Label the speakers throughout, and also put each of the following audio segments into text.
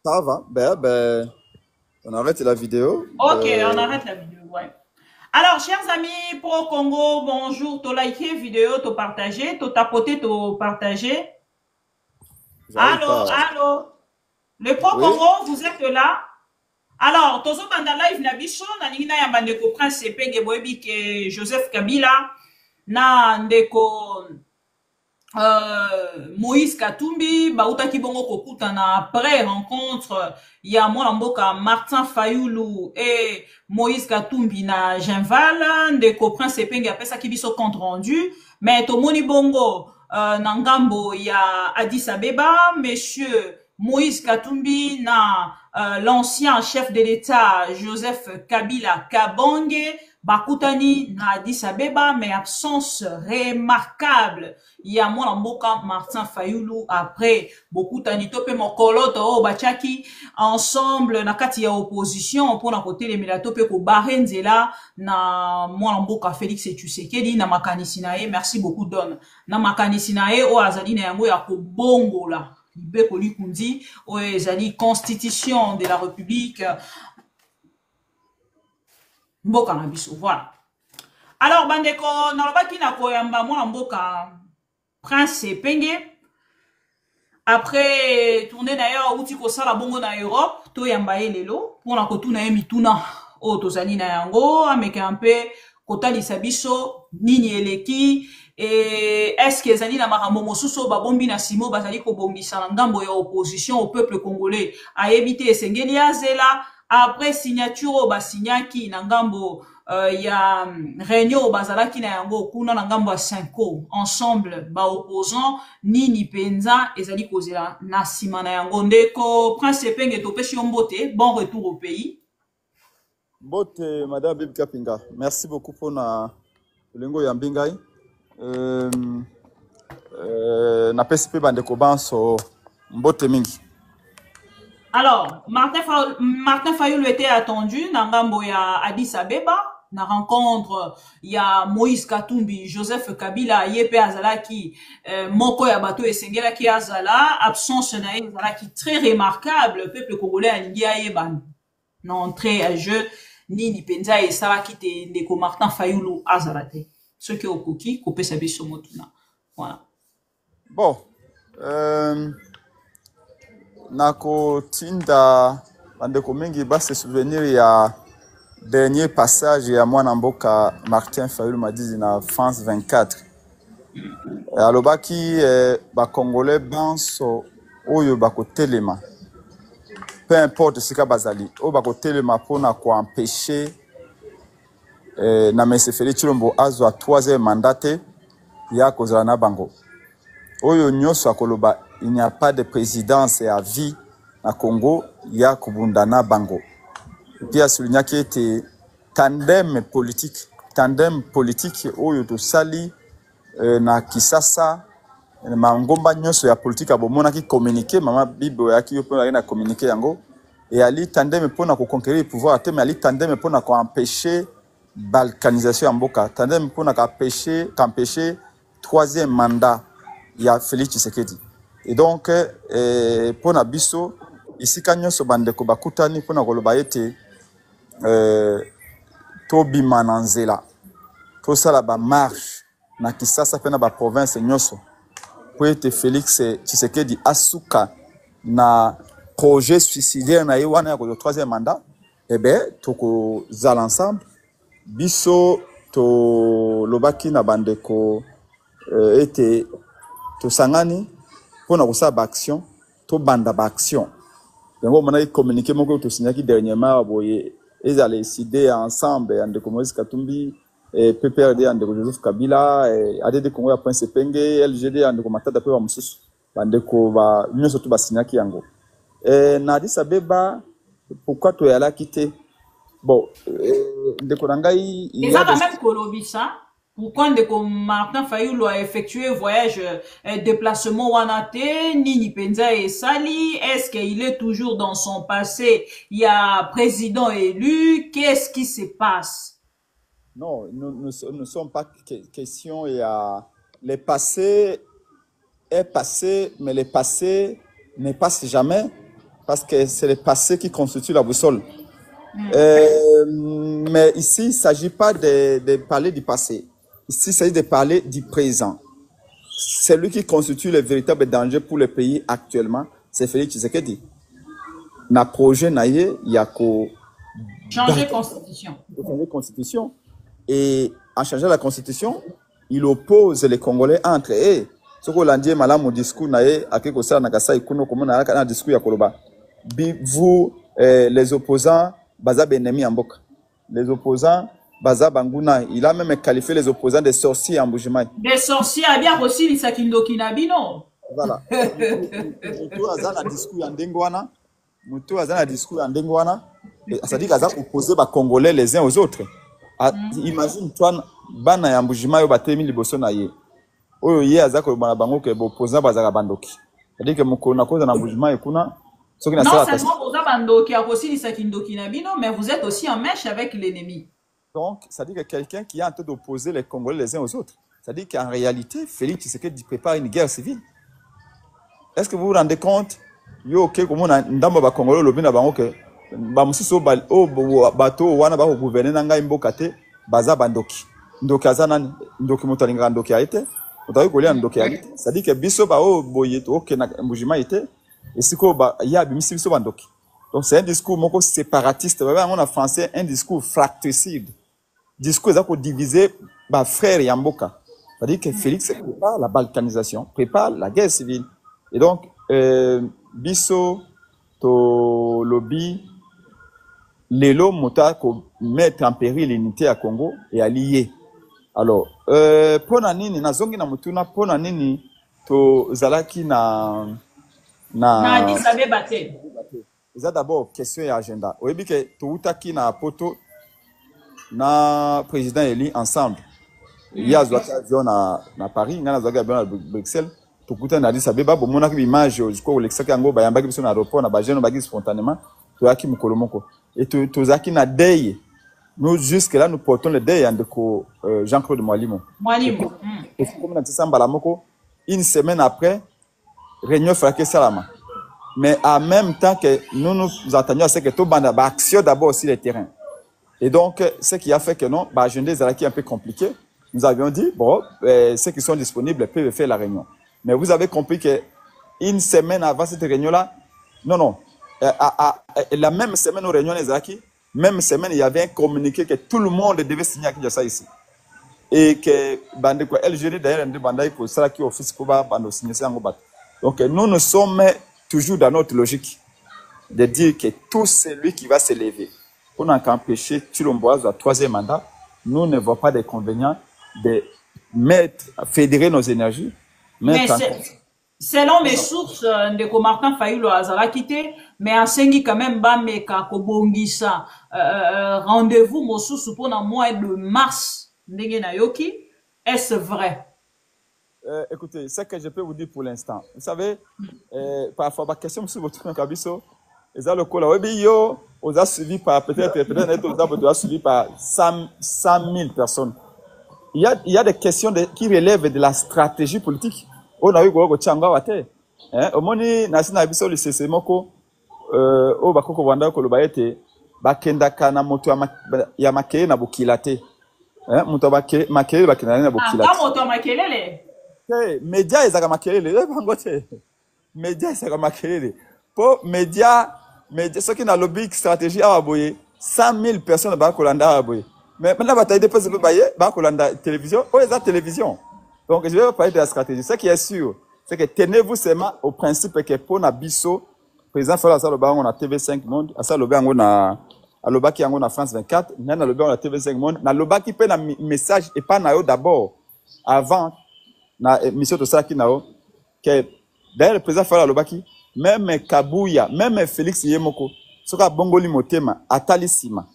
Speaker 1: Ça va? On arrête la vidéo.
Speaker 2: Ok, on arrête la vidéo, ouais. Alors, chers amis, Pro Congo, bonjour. Tu liké vidéo, tu partagé, tu tapoté, tu partagé.
Speaker 1: J'arrive
Speaker 2: Allô,
Speaker 1: pas.
Speaker 2: allô. Le Pro
Speaker 1: Oui?
Speaker 2: Congo, vous êtes là? Alors, tozo banda live na biso, na ningi na yamba ndeko Prince Epenge boyebi ke Joseph Kabila, na ndeko Moïse Katumbi bautaki bongo kokutana après rencontre ya mwana mboka Martin Fayulu et Moïse Katumbi na Genval ndeko Prince Epenge apesaki biso compte rendu mais tomoni bongo na ngambo ya Addis Abeba monsieur Moïse Katumbi na l'ancien chef de l'État Joseph Kabila Kabange bakutani na Addis Abeba mais absence remarquable ya mwana mboka Martin Fayulu après bokutani to pe mokolo to o bachaki ensemble na kati ya opposition mpona kotelemela to pe kobare nzela na mwana mboka Félix Tshisekedi na makanisi na ye. Merci beaucoup Don na makanisi na ye o azali na yango ya kobongola libeko likundi oyo ezali constitution de la république mboka na biso. Voilà. Alors bandeko nalobaki na koyamba mwana mboka Prince Epenge après tourner d'ailleurs outi kosala bongo na Europe to yamba ye lelo mpona kotuna ye mituna oyo tozali na yango ameka mpe kotalisa biso nini eleki est-ce que ezali na makambo mosusu oyo babombi na simo bazali kobongisa na ngambo ya opposition au peuple congolais ayebi te esengeli azela après signature oyo basinyaki na ngambo ya réunion bazalaki na yango kuna na ngambo ya Cinco ensemble ba opposant nini penza ezali kozela na nsima na yango. Ndeko Prince Epenge topesi yo mbote, bon retour au pays.
Speaker 1: Mbote, Madame Bibi Kapinga. Merci beaucoup pour na lengo ya mbingai. Na PSP bandeko banso mbote mingi.
Speaker 2: Alors, Martin Fayulu était attendu na ngambo ya Addis Abeba na rencontre ya Moïse Katumbi, Joseph Kabila yepe azalaki moko ya bato esengelaki azala absence na ye azalaki très remarquable peuple congolais alingi ayeba na entrée à jeu nini penza esalaki te ndeko Martin Fayulu azala te soki okoki kopesa biso motuna. Voilà.
Speaker 1: Bon, nako tinda bandeko mingi base souvenir ya dernier passage ya mwana mboka Martin Fayulu Madizi na France 24. Alobaki ba Congolais banso oyo bakotelema. Peu importe sika bazali, oyo bakotelema pona ko empêcher na Mese Félix Tshilombo azwa 3e mandat ya kozala na bango. Oyo nyonso akoloba il n'y a pas de présidence à vie na Congo ya kubundana bango. Et puis soulignaki ete tandem politique oyo to sali na Kisasa mangomba nyonso ya politique abomonaki communiquer mama bibo yaki yo pona na communiquer yango et ali tandem pona ko conquérir pouvoir te mais ali tandem pona ko empêcher balkanisation ya mboka tandem pona ka empêcher 3e mandat ya Félix Tshisekedi. Et donc pona biso ici nyonso bandeko bakutani pona koloba ete to bima na nzela to sala ba marche na Kisasa pena ba province nyonso po ete Félix Tshisekedi asuka na projet suicidaire na ye wana ya ko 3e mandat toko zala ensemble biso to lobaki na bandeko ete to sangani pona kosala ba action to banda ba action yango mona communiquer moko to signaki dernièrement boye ezala décidé ensemble ya ndeko Moïse Katumbi PPRD ya ndeko Joseph Kabila ADD Congo ya Prince Epenge LGD ya ndeko Matata pe ba mususu bandeko ba nyonso to basignaki yango na Addis Abeba pourquoi to yala quitté bon ndeko nangai il
Speaker 2: Et
Speaker 1: y a
Speaker 2: ça
Speaker 1: des
Speaker 2: quand même Kolobisa. Pourquoi ndeko Martin Fayulu a effectué voyage déplacement wanate nini penza et sali est-ce qu'il est toujours dans son passé il y a président élu qu'est-ce qui se passe?
Speaker 1: non nous ne sommes pas question il y a le passé est passé mais le passé ne passe jamais parce que c'est le passé qui constitue la boussole. Mais ici, il ne s'agit pas de parler du passé. Ici, il s'agit de parler du présent. Celui qui constitue le véritable danger pour le pays actuellement, c'est Félix Tshisekedi. Na projet naïe, il y a qu'au
Speaker 2: changer constitution.
Speaker 1: Changer constitution. Et en changeant la constitution, il oppose les Congolais entre eux. Ce que l'on dit, madame, au discours naïe, à quelque chose, nakasa ikuno, comme on a un discours ya koloba. Vous, les opposants, baza benemi amboka. Les opposants, baza banguna. Il a même qualifié les opposants de sorciers en Bujimaï.
Speaker 2: Des sorciers, a bien aussi les sakindoki nabino.
Speaker 1: Voilà. Mutu azana discours en dengwana. Mutu azana discours en dengwana. Ça dit qu'ils ont opposé les Congolais les uns aux autres. Imagine toi, bana ya Mbujimayi batemi liboso na ye. Oyo ye azako bana bango ke opposant bazaka bandoki. C'est-à-dire que mukona koza na Mbujimayi kuna.
Speaker 2: Non seulement vous avez bandoki a aussi les sakindoki nabino, mais vous êtes aussi en mèche avec l'ennemi.
Speaker 1: Donc, ça dit que quelqu'un qui est en train d'opposer les Congolais les uns aux autres. Ça dit qu'en réalité, Félix Tshisekedi prépare une guerre civile. Est-ce que vous vous rendez compte? Yo ok comme on a ndamba ba Congolais lobina bango ke ba mususu bato wana ba gouverner nanga imboka te baza bandoki. Ndoki azana ndoki motalinga ndoki aite. Otayi kolia ndoki aite. Ça dit que biso ba boye ok na Mbujima ite et siko ba ya bimisi biso bandoki. Donc c'est un discours moko séparatiste. On a français un discours fratricide. Discours pour diviser ba frère Yamboka. C'est-à-dire que Félix prépare la balkanisation, prépare la guerre civile. Et donc biso to lobby lelo mota ko mettre en péril l'unité à Congo et allié. Alors pona nini nazongi na mutuna pona nini to zalaki na
Speaker 2: Addis Abeba te.
Speaker 1: C'est d'abord question et agenda. Au début que tout qui na poto na président élu ensemble. Il y a avion na Paris, il y a avion à Bruxelles. Tout coûte na Addis Abeba. Bon, mon image jusqu'au Lexak Ango, bayamba qui sont à l'aéroport, na bagé, na bagé spontanément. Tout a qui me colomoko. Et tout a qui na deuil. Nous jusque là nous portons le deuil de Jean-Claude Mwalimo.
Speaker 2: Mwalimo.
Speaker 1: Et comme on a dit ça, une semaine après, réunion fraquée Salama. Mais en même temps que nous nous attendions à ce que tout le monde ait action d'abord sur le terrain. Et donc, ce qui a fait que non, l'agenda est un peu compliqué. Nous avions dit, bon, ceux qui sont disponibles peuvent faire la réunion. Mais vous avez compris qu'une semaine avant cette réunion-là, non, la même semaine aux réunions des Zaki, même semaine, il y avait un communiqué que tout le monde devait signer à Kinshasa ici. Et que, LGD d'ailleurs, pour ça qui office pour signer ça en Gobat. Donc, nous sommes toujours dans notre logique de dire que tout celui qui va se lever pour empêcher Chilomboise au troisième mandat, nous ne voyons pas d'inconvénient de fédérer nos énergies.
Speaker 2: Mais selon mes sources, de Martin Fayulu Azala quitté, mais à Sengi quand même Bameka Kobongisa rendez-vous Mosusu pour le mois de mars Nayoki. Est-ce vrai?
Speaker 1: Écoutez, ce que je peux vous dire pour l'instant, vous savez, parfois, la question sur votre cabisso, ils ont le col, on a suivi par peut-être suivi par 100 000 personnes. Il y a des questions qui relèvent de la stratégie politique. On a eu go changa wate. Au moni nasina biso le sesemoko o bakoko wanda ko lobayete bakenda kana moto ya makele na bukilate. Moto makele bakenda na bukilate.
Speaker 2: Ah, moto makelele.
Speaker 1: Média ezaka makelele bangote média ezaka makelele po média ce qui na lobby stratégie a aboye 100 000 personnes ba kolanda aboye mais maintenant bataille de pèse baye ba kolanda télévision ou les télévision. Donc je vais parler de la stratégie. Ce qui est sûr c'est que tenez-vous seulement au principe que pour na biso président Fala ça loba on a TV5 Monde ça loba on a loba qui on a France 24 na loba on a TV5 Monde na loba qui peut na message et pas na yo d'abord avant na mission de ça qui nao que d'ailleurs le président Fala Lobaki même Kabuya même Félix Yemoko soka bongoli motema atalisima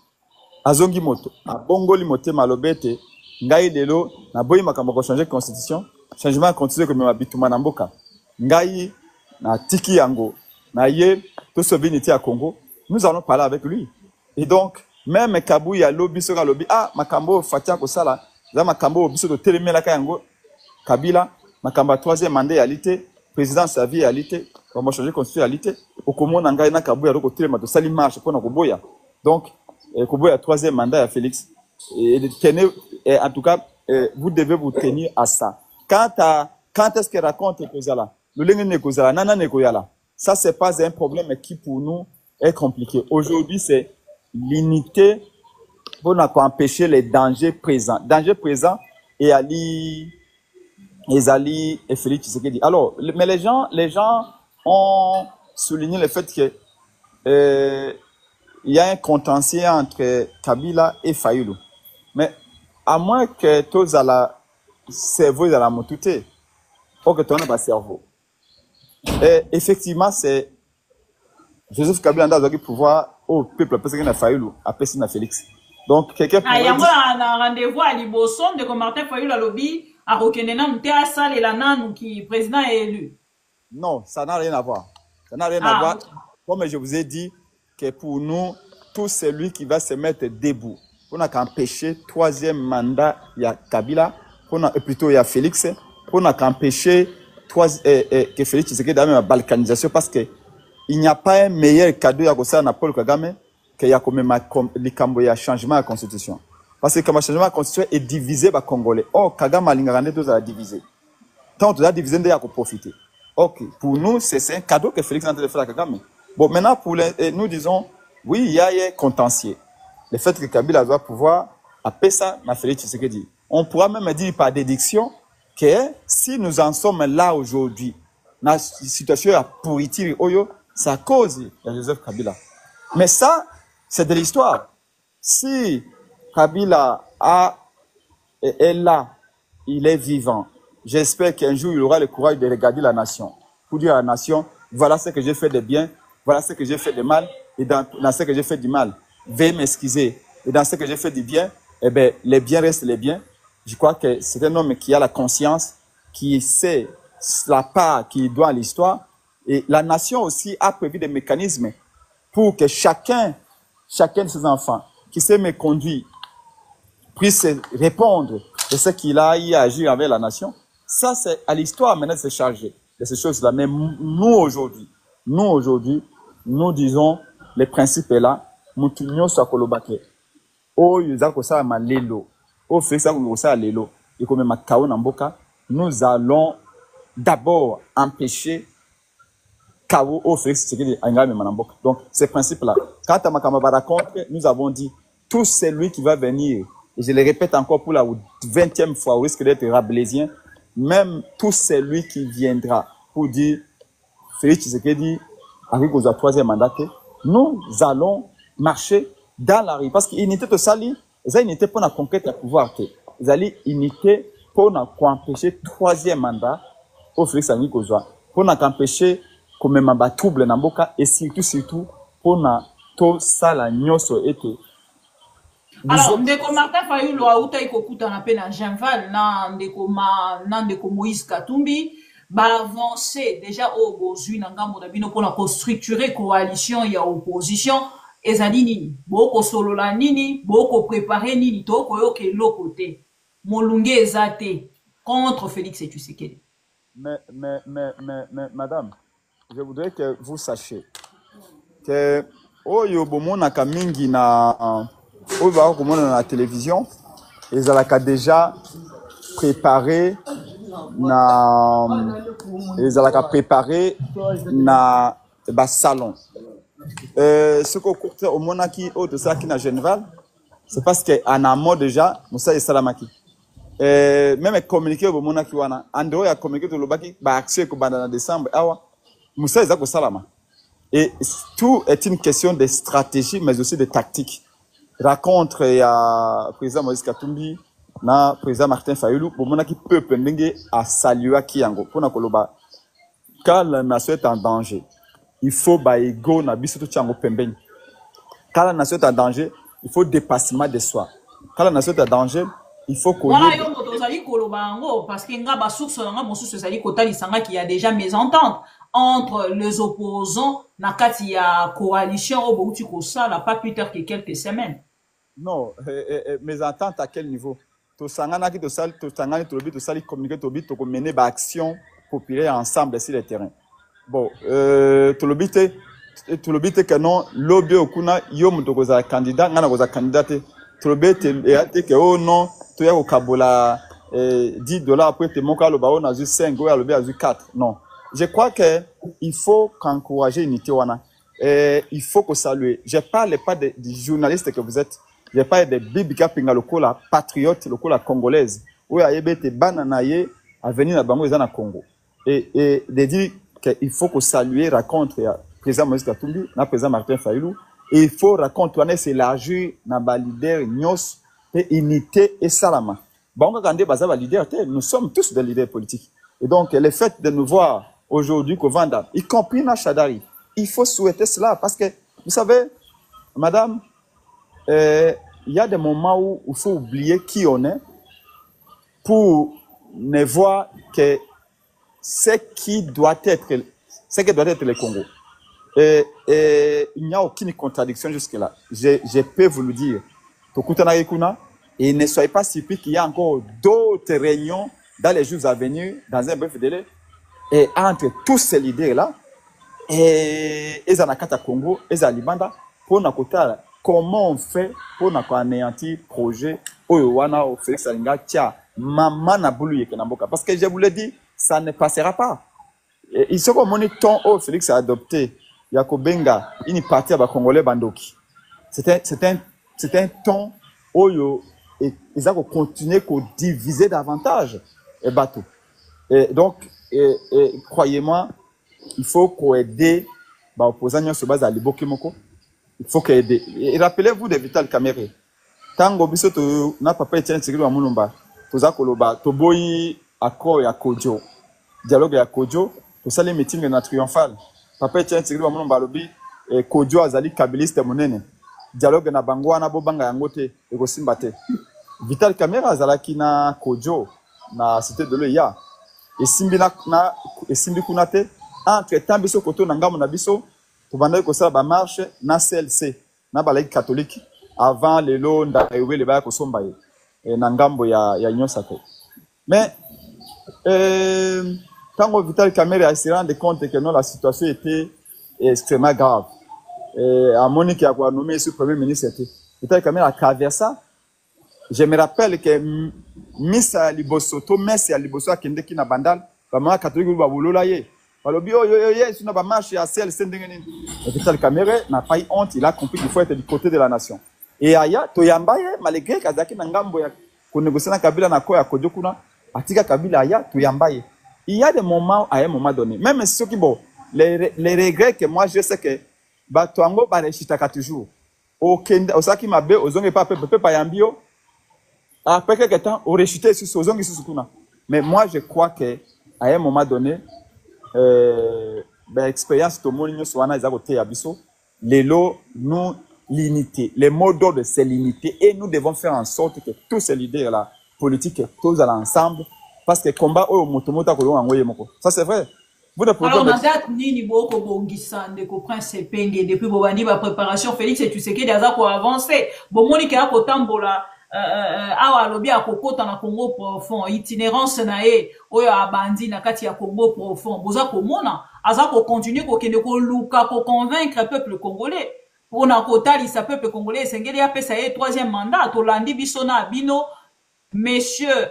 Speaker 1: azongi moto a bongoli motema lobete ngai lelo na boyi makambo ko changer constitution changement continuer comme mabituma na mboka ngai na tiki yango na ye to sovinité à Congo nous allons parler avec lui et donc même Kabuya lobi soka lobi makambo fatia ko sala za makambo biso to telemela ka yango Kabila, Makamba troisième mandat alité, président sa vie alité. on va changer constitutionnalité au comment nanga na kabuya roko telema to sali marche pour na koboya donc koboya troisième mandat à Félix et tenez en tout cas vous devez vous tenir à ça quand est-ce que raconte kozala le lenge ne kozala nana ne koyala ça c'est pas un problème qui pour nous est compliqué aujourd'hui c'est l'unité pour empêcher les dangers présents et Ali Ezali et Félix Tshisekedi. Alors, mais les gens ont souligné le fait que il y a un contentieux entre Kabila et Fayoulou. Mais à moins que tous à la cerveau à la motute, ou que tu n'as pas cerveau. Et effectivement, c'est Joseph Kabila a le pouvoir au peuple parce qu'il y a Fayoulou, après c'est Félix. Donc quelqu'un pourrait
Speaker 2: dire... un rendez-vous à Liboson de Martin Fayoulou à lobby à Rokenena Moutea Sal et la Nanou qui président est élu.
Speaker 1: Non, ça n'a rien à voir. Ça n'a rien à voir. Okay. Comme je vous ai dit, que pour nous, tout celui qui va se mettre debout, pour empêcher troisième mandat, il y a Kabila, plutôt il y a Félix, pour empêcher que Félix Tshisekedi ait la balkanisation, parce que il n'y a pas un meilleur cadeau à Paul Kagame qu'il y a comme le changement de la constitution. Parce que le changement de la constitution est divisé par les Congolais. Oh, Kagame a la divisé. Tant que tu as divisé, il y a profiter. Ok, pour nous, c'est un cadeau que Félix est en train de faire à Kagame. Bon, maintenant, nous disons, oui, il y a un contentieux. Le fait que Kabila doit pouvoir appeler ça, ma Félix Tshisekedi. On pourra même dire par déduction que si nous en sommes là aujourd'hui, dans la situation à pourritir, c'est à cause de Joseph Kabila. Mais ça, c'est de l'histoire. Si Kabila est là, il est vivant, j'espère qu'un jour il aura le courage de regarder la nation. Pour dire à la nation, voilà ce que j'ai fait de bien, voilà ce que j'ai fait de mal, et dans ce que j'ai fait du mal, veuillez m'excuser. Et dans ce que j'ai fait du bien, eh bien, les biens restent les biens. Je crois que c'est un homme qui a la conscience, qui sait la part qu'il doit à l'histoire. Et la nation aussi a prévu des mécanismes pour que chacun de ses enfants qui s'est méconduit puisse répondre de ce qu'il a eu à agir avec la nation. Ça, c'est à l'histoire maintenant de se charger de ces choses-là. Mais nous, aujourd'hui, nous disons, les principes est là. Nous allons d'abord empêcher Kawo au Félix Tshisekedi Angame Manamboka. Donc, ces principes-là. Quand Tamakamaba raconte, nous avons dit, tout celui qui va venir, et je le répète encore pour la 20e fois, au risque d'être rabelaisien, même tout celui qui viendra pour dire, Félix Tshisekedi, avec vos troisième mandat, nous allons marcher dans la rue. Parce qu'il n'était pas sali, il n'était pas dans la conquête du pouvoir. Ils allaient unité pour empêcher troisième mandat au Félix Tshisekedi pour empêcher comme même trouble na mboka et surtout pour tout ça la nyoso été.
Speaker 2: Alors ndeko Martin Fayoulou a utai kokuta na pena Genval na ndeko Moïse Katumbi ba avancer déjà au bozui na ngambo na bino pour structurer coalition ya opposition ezali nini boko solola nini boko préparer nini to koyoke lokote molunge ezate contre Félix Tshisekedi.
Speaker 1: Mais madame, je voudrais que vous sachiez que oyo bomona kamingi na oyo ba komona na télévision ezalaka déjà préparé na ba salon ce qu'on coûte au monaki au de ça qui na Genval c'est parce que en amont déjà Moussa et Salamaki même communiquer au monaki wana ando ya communiquer to lobaki ba accès ko banda na décembre awa Moussa Ezako Salama. Et tout est une question de stratégie, mais aussi de tactique. Raconte à président Moïse Katumbi, na président Martin Fayoulou, pour mon qui peut pendengue à saluer Kiango. Pour na koloba, quand la nation est en danger, il faut baïgo na biso tout chango pembeni. Quand la nation est en danger, il faut dépassement de soi. Quand la nation est en danger, il faut qu'on
Speaker 2: voilà yo moto zali kolobango parce que nga ba source nga mo source zali kotali sanga qui y a déjà mésentente entre les opposants na kati ya coalition au bouti ko sala pas plus tard que quelques semaines.
Speaker 1: Non, mésentente à quel niveau? To sanga na ki to sali to sanga to lobi to sali communiquer to bit to mener ba action populaire ensemble sur le terrain. bon tout le but que non lobby okuna yo muto koza candidat ngana koza candidat tout le but est que oh non tu ya okabola $10 après te moka lo ba on a juste 5 ou a 4 non je crois que il faut qu'encourager unité wana il faut que saluer je parle pas des journalistes que vous êtes je parle des bibika pinga lokola patriote lokola congolaise ou ayebete banana ye à venir na bango ezana Congo et de dire qu'il faut que saluer raconte président Moïse Katumbi na président Martin Fayulu et il faut raconter wana c'est l'argent na ba leader nyos et unité et salama bango kande baza ba leader nous sommes tous des leaders politiques et donc le fait de nous voir aujourd'hui qu'au Vanda y compris na Chadari il faut souhaiter cela parce que vous savez madame il y a des moments où il faut oublier qui on est pour ne voir que ce qui doit être le Congo. Et il n'y a aucune contradiction jusque-là. Je peux vous le dire. Et ne soyez pas surpris qu'il y a encore d'autres réunions dans les jours à venir, dans un bref délai. Et entre tous ces leaders-là, et les Anakata Congo, les Alibanda, pour nous comment on fait pour nous anéantir le projet Oyowana au Félix Salinga Tia Maman Naboulou Yekenamboka. Parce que je vous l'ai dit, ça ne passera pas. Il se comme mon ton au Félix a adopté Yakobenga, une partie à Congolais Bandoki. C'est un ton Oyo et ils ont continué à diviser davantage et bateau. Et donc, croyez-moi, il faut qu'on aide les opposants sur base à l'Ibokimoko. Il faut qu'on aide. Et rappelez-vous de Vital Kamere. Tango biso to na papa Etienne Tshisekedi wa Mulumba. Toza koloba toboyi accord ya Kodjo. Dialogue ya Kodjo. Tosali meeting na triomphal. Papa Etienne Tshisekedi wa Mulumba lobi Kodjo azali kabiliste monene. Dialogue na bangwa na bobanga yango te ekosimba te. Vital Kamere azalaki na Kodjo na cité de l'Oya. Esimbi kuna te entre temps biso koto na ngamu na biso tobandaki kosala ba marche na CLC na balaki catholique avant les lots ndaewe le ba kosomba ye na ngambo ya nyosa te mais tango Vital Kamere se rend compte que non la situation était extrêmement grave à Monique a quoi nommé ce premier ministre Vital Kamere a traversé. Je me rappelle que Missa Liboso, to Messi à Liboso, qui est na bandal, vraiment catholique ou baboulola ye. Balobi yo si on a marché à celle sendengeni. Vital Kamere n'a pas eu honte, il a compris qu'il faut être du côté de la nation. Et aya to yambaye malgré kazaki na ngambo ya ko négocier na Kabila na ko ya Kodjo kuna, atika Kabila aya to yambaye. Il y a des moments à un moment donné, même ceux qui bon, les regrets que moi je sais que batoango ba rechitaka toujours. Au Kenda, au Saki Mabe, aux onge pas peu pas yambio. Après quelques temps, on réchutait sur ce zone ici. Mais moi, je crois qu'à un moment donné, l'expérience de mon soit les lots, nous, l'unité. Les mots d'ordre, c'est l'unité. Et nous devons faire en sorte que tous ces leaders-là, politiques, tous ensemble, parce que le combat, ça c'est vrai.
Speaker 2: Alors, na date nini boko bongisa ndeko Prince Penge depuis bobandi ba préparation Félix et tu sais que déjà pour avancer. Bon moni ka ko tambola awa alobi akokota na Congo profond itinérance na ye oyo abandi na kati ya Congo profond boza komona aza ko continuer ko kende ko luka ko convaincre peuple congolais pour na kotalisa peuple congolais sengeli apesa ye troisième mandat to landi biso na bino monsieur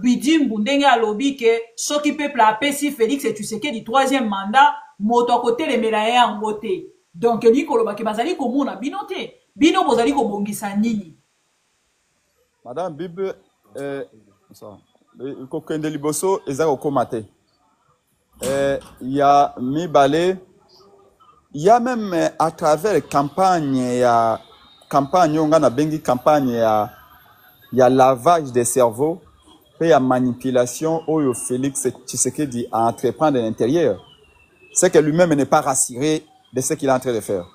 Speaker 2: Bidimbu ndenge alobi ke soki peuple apesi Félix et tu sais que du troisième mandat moto a côté les médailles en côté donc ni koloba ke bazali komona bino te bino bozali ko bongisa nini.
Speaker 1: Madame Bible, Kokende Liboso, Ezako Komate. Il y a Mibale, il y a même à travers les campagnes, il y a campagne, on a bengi campagne, il y a lavage des cerveaux, puis il y a manipulation, où Félix Tshisekedi a entreprendre à l'intérieur. C'est que lui-même n'est pas rassuré de ce qu'il est en train de faire.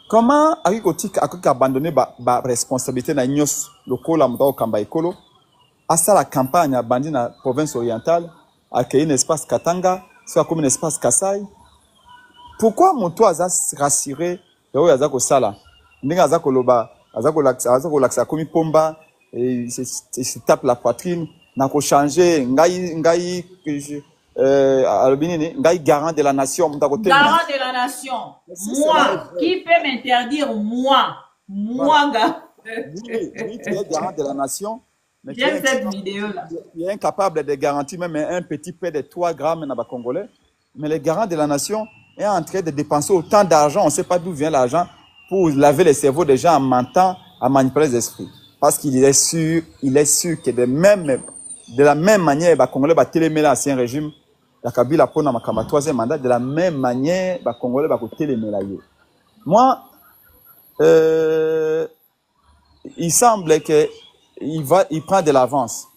Speaker 1: Comment Arikotik a abandonné la responsabilité de Nyos, le Kola Mutao Kamba Ekolo, à ça la campagne a bandé dans la province orientale, a créé un espace Katanga, soit comme un espace Kassai. Pourquoi mon toit a rassuré et Azako Sala? N'enga Azako Loba, Azako Laksa Komi Pomba, et se tape la poitrine, n'a qu'au changer, Ngai alobinini ngai garant de la nation
Speaker 2: Garant de la nation. Moi, qui peut m'interdire moi gars.
Speaker 1: Oui, tu es garant de la nation.
Speaker 2: J'aime cette vidéo-là.
Speaker 1: Il est incapable de garantir même un petit peu de 3 grammes dans les Congolais. Mais le garant de la nation est en train de dépenser autant d'argent, on ne sait pas d'où vient l'argent, pour laver les cerveaux des gens en mentant, à manipuler les esprits. Parce qu'il est sûr que de la même manière, les Congolais vont téléméler l'ancien régime, la Kabila pour ma 3e mandat, de la même manière, les Congolais vont téléméler. Moi, il semble qu'il prend de l'avance.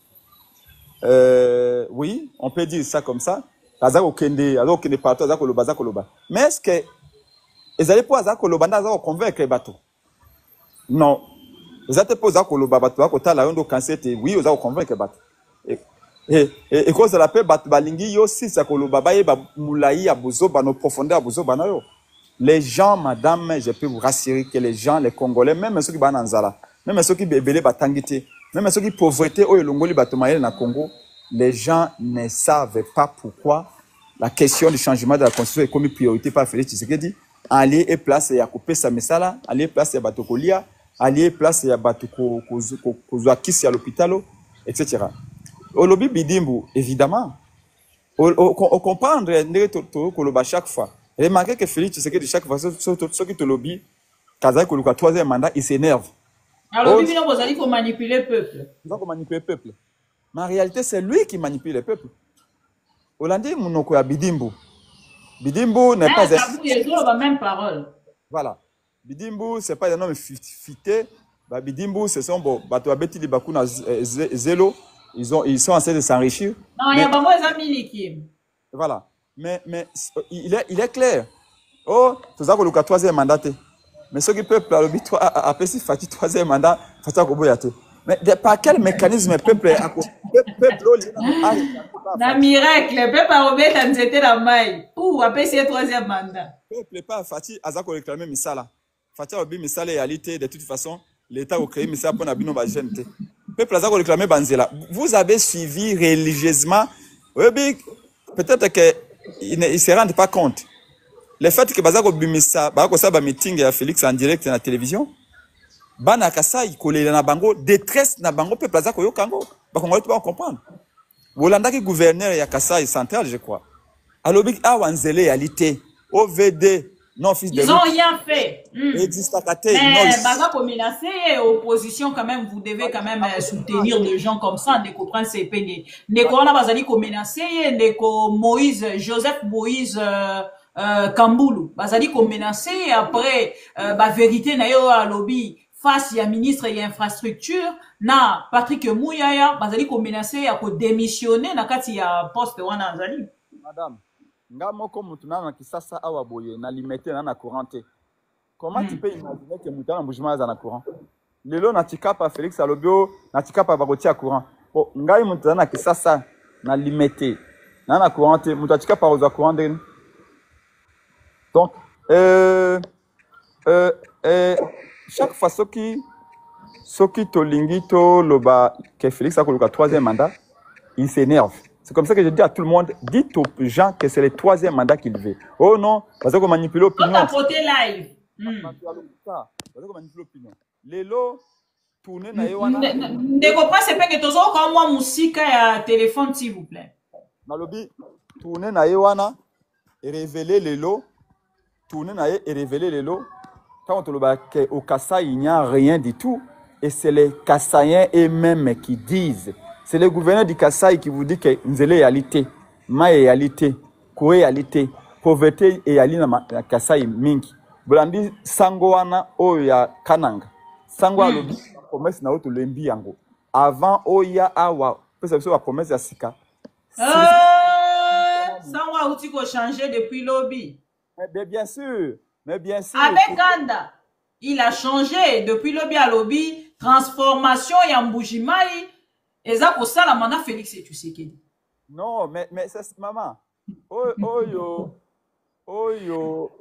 Speaker 1: Oui, on peut dire ça comme ça. Mais est-ce que ils allaient pas convaincre les bateaux? Non. Ils allaient pas oui, ils allaient convaincre les bateaux. Et cause de la paix, balingi yo si ça nos profondeurs les gens, madame, je peux vous rassurer que les gens, les Congolais, même ceux qui sont en Zala, même ceux qui bébélé batangité, même ceux qui pauvreté au Longoli batomaïel na Congo, les gens ne savent pas pourquoi la question du changement de la constitution est comme une priorité par Félix Tshisekedi. Aller et place à couper sa mesala, aller place à batokolia, aller place à batoko kozakisi à l'hôpital, etc. Au lobby bidimbu, évidemment. Au comprendre, à chaque fois. Remarquez que Félix Tshisekedi, chaque fois, ceux qui te lobby, Kazaï Koluka, 3e mandat, il s'énerve.
Speaker 2: Alors, vous allez manipuler le peuple.
Speaker 1: Vous allez manipuler le peuple. Mais en réalité, c'est lui qui manipule le peuple. Hollandi, Mounoko ya Bidimbu. Bidimbu n'est pas
Speaker 2: la même parole.
Speaker 1: Voilà. Bidimbu, ce n'est pas un homme fité. Bidimbu, ce sont Batouabeti Bakuna Zélo. Ils sont en train de s'enrichir.
Speaker 2: Non, il y a pas moins d'amis qui.
Speaker 1: Voilà. Mais il est clair. Oh, tu as le 3e mandat. Mais ceux qui peuvent appeler si Fati 3e mandat, Fati Koboyate. Mais par quel mécanisme le peuple
Speaker 2: na miracle, le peuple a remis dans c'était la maille pour appeler ce 3e mandat.
Speaker 1: Le peuple pas Fati Azako réclamer Misala. Fati a oublié Misala réalité de toute façon, l'État a créé Misala pour n'abino ba jeune. Le peuple Azako réclamer Banzela. Vous avez suivi religieusement. Peut-être qu'ils ne se rendent pas compte. Le fait que Bazako Bimisa, Bazako Saba meeting à Félix en direct à la télévision, Bana Kasai, Kolé na Bango, détresse na Bango, peuple Bazako Yokango. Bakongo pas comprendre. Wolanda qui gouverneur ya Kasai central, je crois. Alobik Awanzele réalité. OVD, non fils de.
Speaker 2: Ils n'ont rien fait.
Speaker 1: Et Distakate,
Speaker 2: mais Bazako menacé, opposition quand même, vous devez quand même soutenir des gens comme ça, de comprendre ces peines. Neko na Bazali ko menacé, Neko Moïse, Joseph Moïse. Kamboulou, bazali ko menacé après vérité na yo à lobby face ya ministre ya infrastructure na Patrick Mouyaya bazali ko menacé ya ko démissionner na kati ya poste wana azali.
Speaker 1: Madame, nga moko mutu na Kisasa awa boye na limité na couranté. Comment tu peux imaginer que mutu na bougement za na courant? Lelo na tikapa Félix Alobio na tikapa bakoti à courant. Bon, ngai mutu na Kisasa na limité na couranté mutu tikapa oza courant de. Donc, chaque fois, ceux qui tolingi to loba que Félix a le 3e mandat, il s'énerve. C'est comme ça que je dis à tout le monde, dites aux gens que c'est le 3e mandat qu'il veut. Oh non, parce qu'on manipule l'opinion.
Speaker 2: Tout à côté live.
Speaker 1: Parce qu'on manipule l'opinion. Lélo, tournez na yewana.
Speaker 2: Ne comprends c'est pas que tous autres comme moi musique à téléphone s'il vous plaît.
Speaker 1: Nalobi, tournez na yewana et révéler Lélo. Tourner et révéler les lots. Quand on le au Kassai, il n'y a rien du tout. Et c'est les Kassaïens eux-mêmes qui disent. C'est le gouverneur du Kassai qui vous dit que nous avons réalité, ma réalité, réalité, pauvreté et réalité na Kassai mingi. Bolandi sangoana oya kananga. Sango alobi promesse na oto lembi yango. Avant oya awa, peut-être la promesse ya sika.
Speaker 2: Sango a outil ko changer depuis lobby.
Speaker 1: Mais bien sûr,
Speaker 2: Avec Ganda, il a changé depuis lobby à lobby, transformation et Mbujimai. Et ça, pour ça, la mana Félix et tu sais qui.
Speaker 1: Non, mais c'est maman. Oh yo.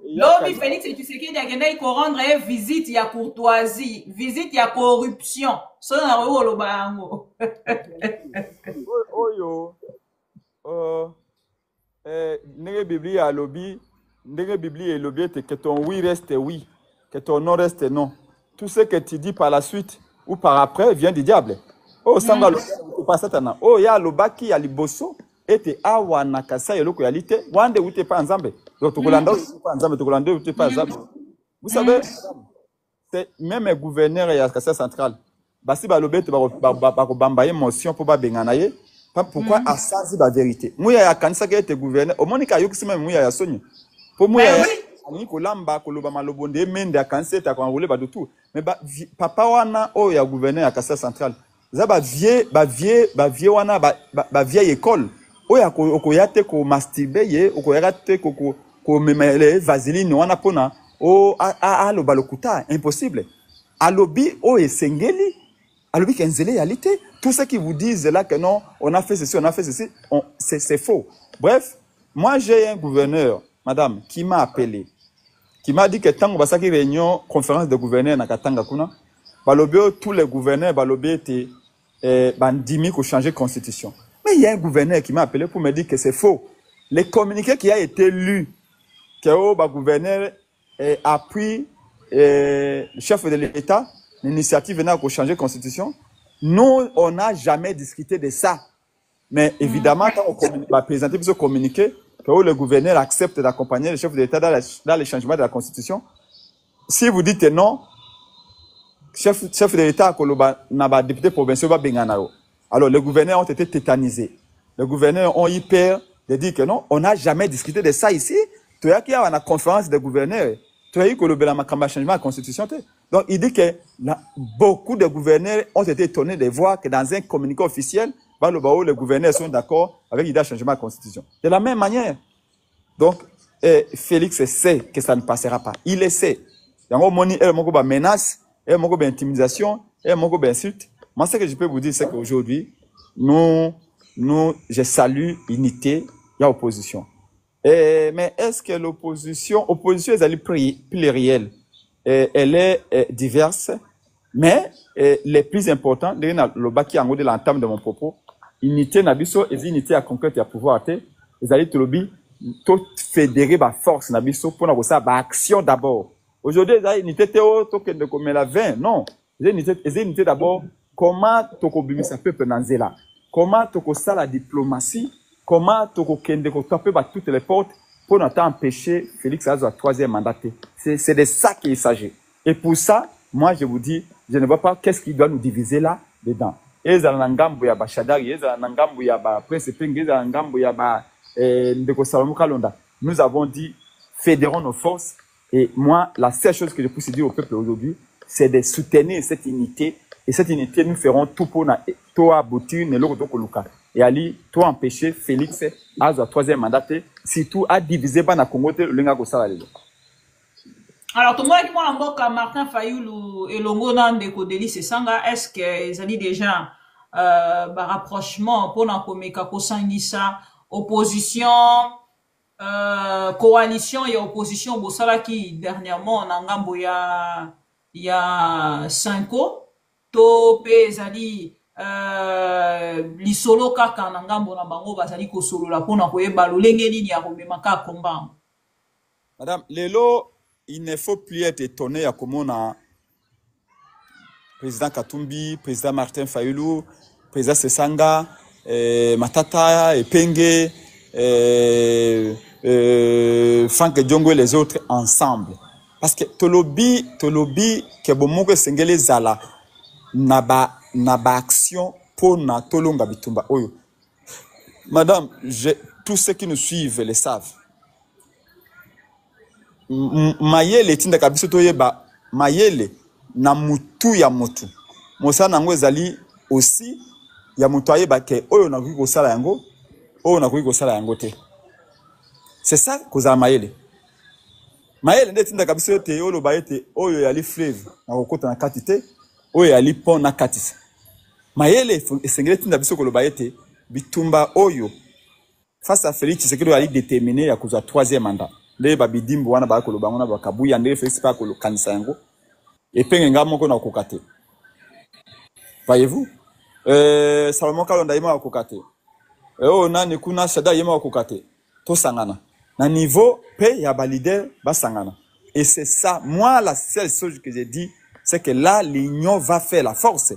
Speaker 2: Lobby Félix et tu sais qui, il faut rendre visite, il y a courtoisie, visite, il y a corruption. Ça, on a eu le bango.
Speaker 1: Oh yo. Ndenge Bible a lobby, ndenge Bible est lobby, que ton oui reste oui, que ton non reste non. Tout ce que tu dis par la suite ou par après vient du diable. Oh, sanga lobby, pas Satan. Oh, ya lobaki ya liboso, ete awa nakasa yeloko yalite, wande ute pas ensemble. Donc, Togolanda ute pas ensemble, Togolanda ute pas ensemble. Vous savez, c'est même un gouverneur et la Casse centrale. Basi balobé te bambaye motion pour ba benganaye. Pourquoi asazi la vérité? Mouya ya kanisa ke te gouverneur. Au monika yoki sima mouya ya sonyo. Pour mouya ya ani kolamba koloba malobonde mende ya kanisa ta ko ba tout. Mais papa wana o ya gouverneur ya Casse centrale. Ça ba vie wana ba vieille école. O ya ko yate ko masturber ye, o ko yate ko memele vaseline wana pona. Oh, lo balokuta, impossible. Alobi, oh, et sengeli. Alobi, kenzele yalité. Tout ce qui vous disent là que non, on a fait ceci, c'est faux. Bref, moi j'ai un gouverneur, madame, qui m'a appelé, qui m'a dit que tant que ça qui réunion, conférence de gouverneurs na katanga kuna, balobi, tous les gouverneurs, balobi étaient, bandimi pour changer constitution. Mais il y a un gouverneur qui m'a appelé pour me dire que c'est faux. Les communiqués qui a été lus, que oh, gouverneur, appuie le chef de l'État, l'initiative venant pour changer la constitution. Nous, on n'a jamais discuté de ça. Mais évidemment, quand on va présenter ce communiqué, que le gouverneur accepte d'accompagner le chef de l'État dans le changement de la constitution, si vous dites non, chef de l'État, n'a pas député provincial, alors les gouverneurs ont été tétanisés. Les gouverneurs ont eu peur de dire que non, on n'a jamais discuté de ça ici. Tu vois qu'il y a une conférence des gouverneurs. Tu as eu que le changement de la constitution. Donc, il dit que beaucoup de gouverneurs ont été étonnés de voir que dans un communiqué officiel, les gouverneurs sont d'accord avec l'idée de changement de la constitution. De la même manière. Donc, Félix sait que ça ne passera pas. Il le sait. Il y a une menace, il y a une intimidation, il y a une insulte. Moi, ce que je peux vous dire, c'est qu'aujourd'hui, je salue l'unité, il y a opposition. Mais est-ce que opposition est plurielle, elle est diverse, mais les plus importants, le bas qui en haut de l'entame de mon propos, unité nabiso et unité à conquête et à pouvoir, les alliés lobby, tout fédéré par force nabiso pour avoir ça, action d'abord. Aujourd'hui, les unité théo, token de comme la 20, non. Les unités d'abord, comment toko bimisa peuple nanzela, comment toko ça la diplomatie. Comment toko kende ko taper toutes les portes pour ne pas empêcher Félix Azou à troisième mandat. C'est de ça qu'il s'agit. Et pour ça, moi je vous dis, je ne vois pas qu'est-ce qui doit nous diviser là dedans. Eza nangambo ya bashadari, eza nangambo ya ba prince Penge, eza nangambo ya ba ndeko Salomo Kalonda. Nous avons dit fédérons nos forces et moi la seule chose que je puisse dire au peuple aujourd'hui, c'est de soutenir cette unité et cette unité nous ferons tout pour tout aboutir ne l'autre koluka. Et Ali, toi empêcher Félix à sa troisième mandat, surtout à diviser dans Congo le linga kosala lelo.
Speaker 2: Alors, tout le monde qui m'a dit Martin Fayoulou et Longo Nandeko Deli Sanga, est-ce qu'ils ont dit déjà rapprochement pour n'akomeka kosangisa opposition, coalition et opposition bosala qui dernièrement en Angambo ya 5 ans, to pe zali lisolo kaka na ngambo na bango bazali kosolola pona koyeba lolenge nini ya komemaka komba.
Speaker 1: Madame, lelo, il ne faut plus être étonné à comment on a président Katumbi, président Martin Fayoulou, président Sesanga, Matata, Penge, Franck Diongo et les autres ensemble. Parce que Tolobi, que Bomongo Sengele Zala, naba action pour na Tolonga Bitumba. Oyo. Madame, tous ceux qui nous suivent le savent. Mayele tinda kabiso toyeba mayele na mutu ya mutu. Mosa nango ezali aussi ya mutu ayeba ke oyo na kuko sala yango, oyo na kuko sala yango te. C'est ça kozala mayele. Mayele nde tinda kabiso te oyo ba ete oyo yali fleuve na kokota na katite, oyo yali pont na katisa. Mayele esengele tinda biso koloba ete bitumba oyo face à Félix Tshisekedi yali déterminé ya kozwa troisième mandat. Les babidimbo wana ba koloba ngona ba kabuya ndele Félix pa kolo kanisa yango et penge ngamo ko na kokate. Voyez-vous? Salomon Kalonda yema kokate. Oh nani kuna shada yema kokate. to sangana. Na niveau pe ya ba leader ba sangana. Et c'est ça, moi la seule chose que j'ai dit, c'est que là l'union va faire la force.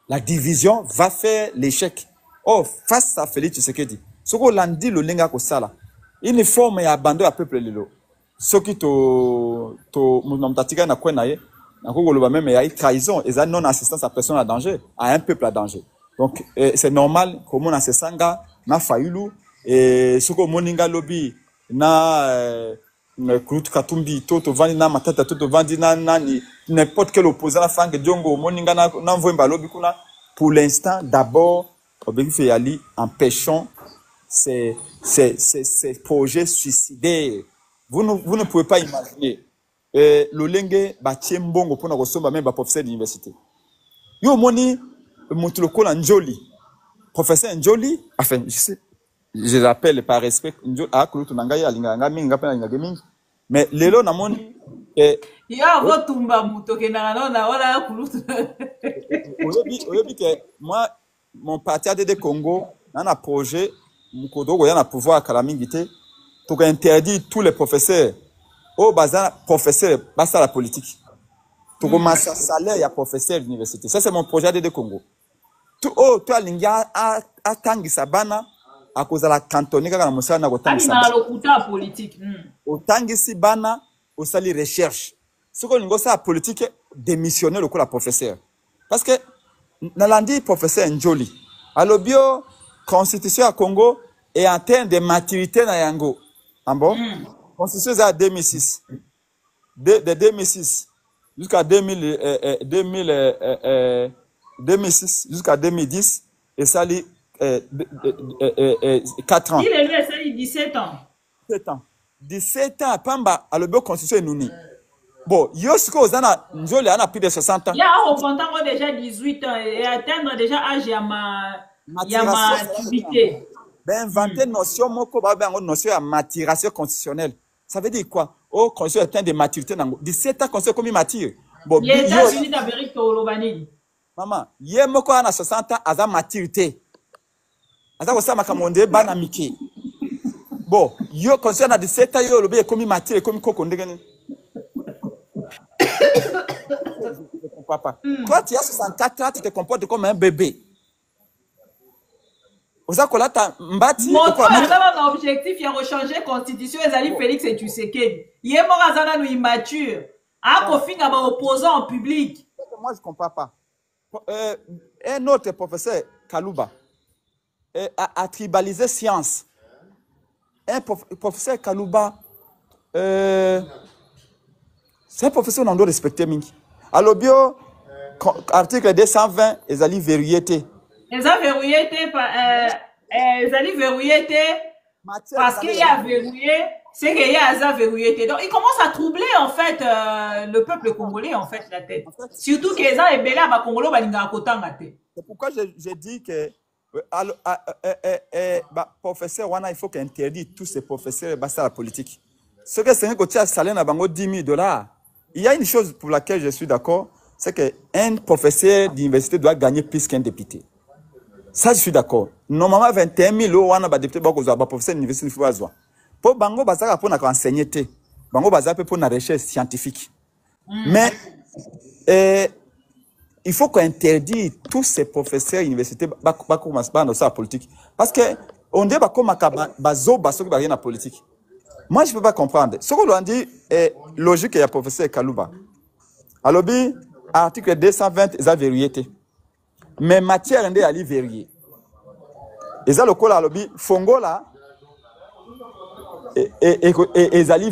Speaker 1: La division va faire l'échec. Oh, face à Félix Tshisekedi. Ce qu'on l'a dit le lenga ko sala. Une forme ya bando ya peuple lelo. Ce qui to mutatika na kwena ye. Na ko lo ba même ya trahison et ça non assistance à personne à danger, à un peuple à danger. Donc c'est normal comme on a ce sanga na Fayulu et ce ko moninga lobby na Klut Katumbi toto vandi na matata toto vandi na nani n'importe quel opposant la fange diongo moninga na mvemba lobby kuna. Pour l'instant d'abord objectif yali empêchons ces projets suicidaires. Vous ne pouvez pas imaginer l'olenge batie mbongo pour na kosomba même ba professeur d'université. Yo moni mutuloko Njoli. Professeur Njoli, enfin je sais, je l'appelle par respect Njoli a kulutu nangai alinganga minga pe alinganga mingi. Mais lelo na moni
Speaker 2: ya votumba mutoke na wala kulutu.
Speaker 1: Oyebi que moi mon parti ADD Congo dans un projet mukodogo yana pouvoir kala mingi te to interdire tous les professeurs au bazar professeur basa la politique. To commencer salaire ya professeur d'université. Ça c'est mon projet ADD Congo. To alinga atangisa bana akoza la cantonné kaka na musala na kotangisa.
Speaker 2: Ani na lokuta politique.
Speaker 1: Otangisi bana osali recherche. Ce qu'on lingo ça politique démissionner le la professeur. Parce que nalandi professeur Njoli alobio constitution à Congo est en termes de maturité na yango. Bon? Constitution à 2006. De 2006 jusqu'à 2006 jusqu'à 2010 et ça lit 4 ans.
Speaker 2: Il est lui, ça lit 17 ans.
Speaker 1: 17 ans. 17 ans, Pamba, à le constitution Nouni. Bon, Yosko Zana, Njoli a plus de 60 ans.
Speaker 2: Il y a au fond déjà 18 ans et atteindre déjà âge à maturité.
Speaker 1: Ben, inventer notion, moko, notion à maturation constitutionnelle. Ça veut dire quoi? Oh, constitution atteint de maturité. 17 ans, constitution comme mature. Bon,
Speaker 2: les États-Unis d'Amérique, Tolobani.
Speaker 1: Maman, yé moko a 60 ans, à maturité. Aza ko sama kamonde bana miki. Bon, yo constitution à 17 ans, yo lobe comme mature, comme koko ndegene. Papa. Toi, tu as 64 ans, tu te comportes comme un bébé.
Speaker 2: Mon objectif, il a rechangé la constitution, et Zali Félix et Tshisekedi. Il est mort à immature. A confine à opposant en public.
Speaker 1: Moi, je ne comprends pas. Un autre professeur, Kalouba, a tribalisé science. Un professeur Kalouba, c'est un professeur qu'on doit respecter. Alors, bio, article 220, ils allaient vérifier.
Speaker 2: Ils allaient verrouiller parce qu'il y a verrouillé, c'est qu'il y a verrouillé. Donc, il commence à troubler, en fait, le peuple congolais, en fait, la tête. Surtout que les gens est belé à Congolo,
Speaker 1: c'est pourquoi j'ai dit que professeur Wana, il faut qu'il interdise tous ces professeurs à la politique. Ce que c'est que tu as salaire à 10 000 $. Il y a une chose pour laquelle je suis d'accord, c'est qu'un professeur d'université doit gagner plus qu'un député. Ça, je suis d'accord. Normalement, 21 000 €, on a des députés, professeur d'université, il faut avoir. Pour Bango Bazar, pour enseigner, Bango Bazar, pour la recherche scientifique. Mais, il faut qu'on interdise tous ces professeurs d'université, dans la politique. Parce que, on dit, comme bazo, la politique. Moi, je ne peux pas comprendre. Ce qu'on dit est logique, il y a professeur Kalouba. Alors, article 220, ils ont vérifié. Mais matière, elle est vérifiée. Et ça, le col à l'objet, Fongo là, et ils allaient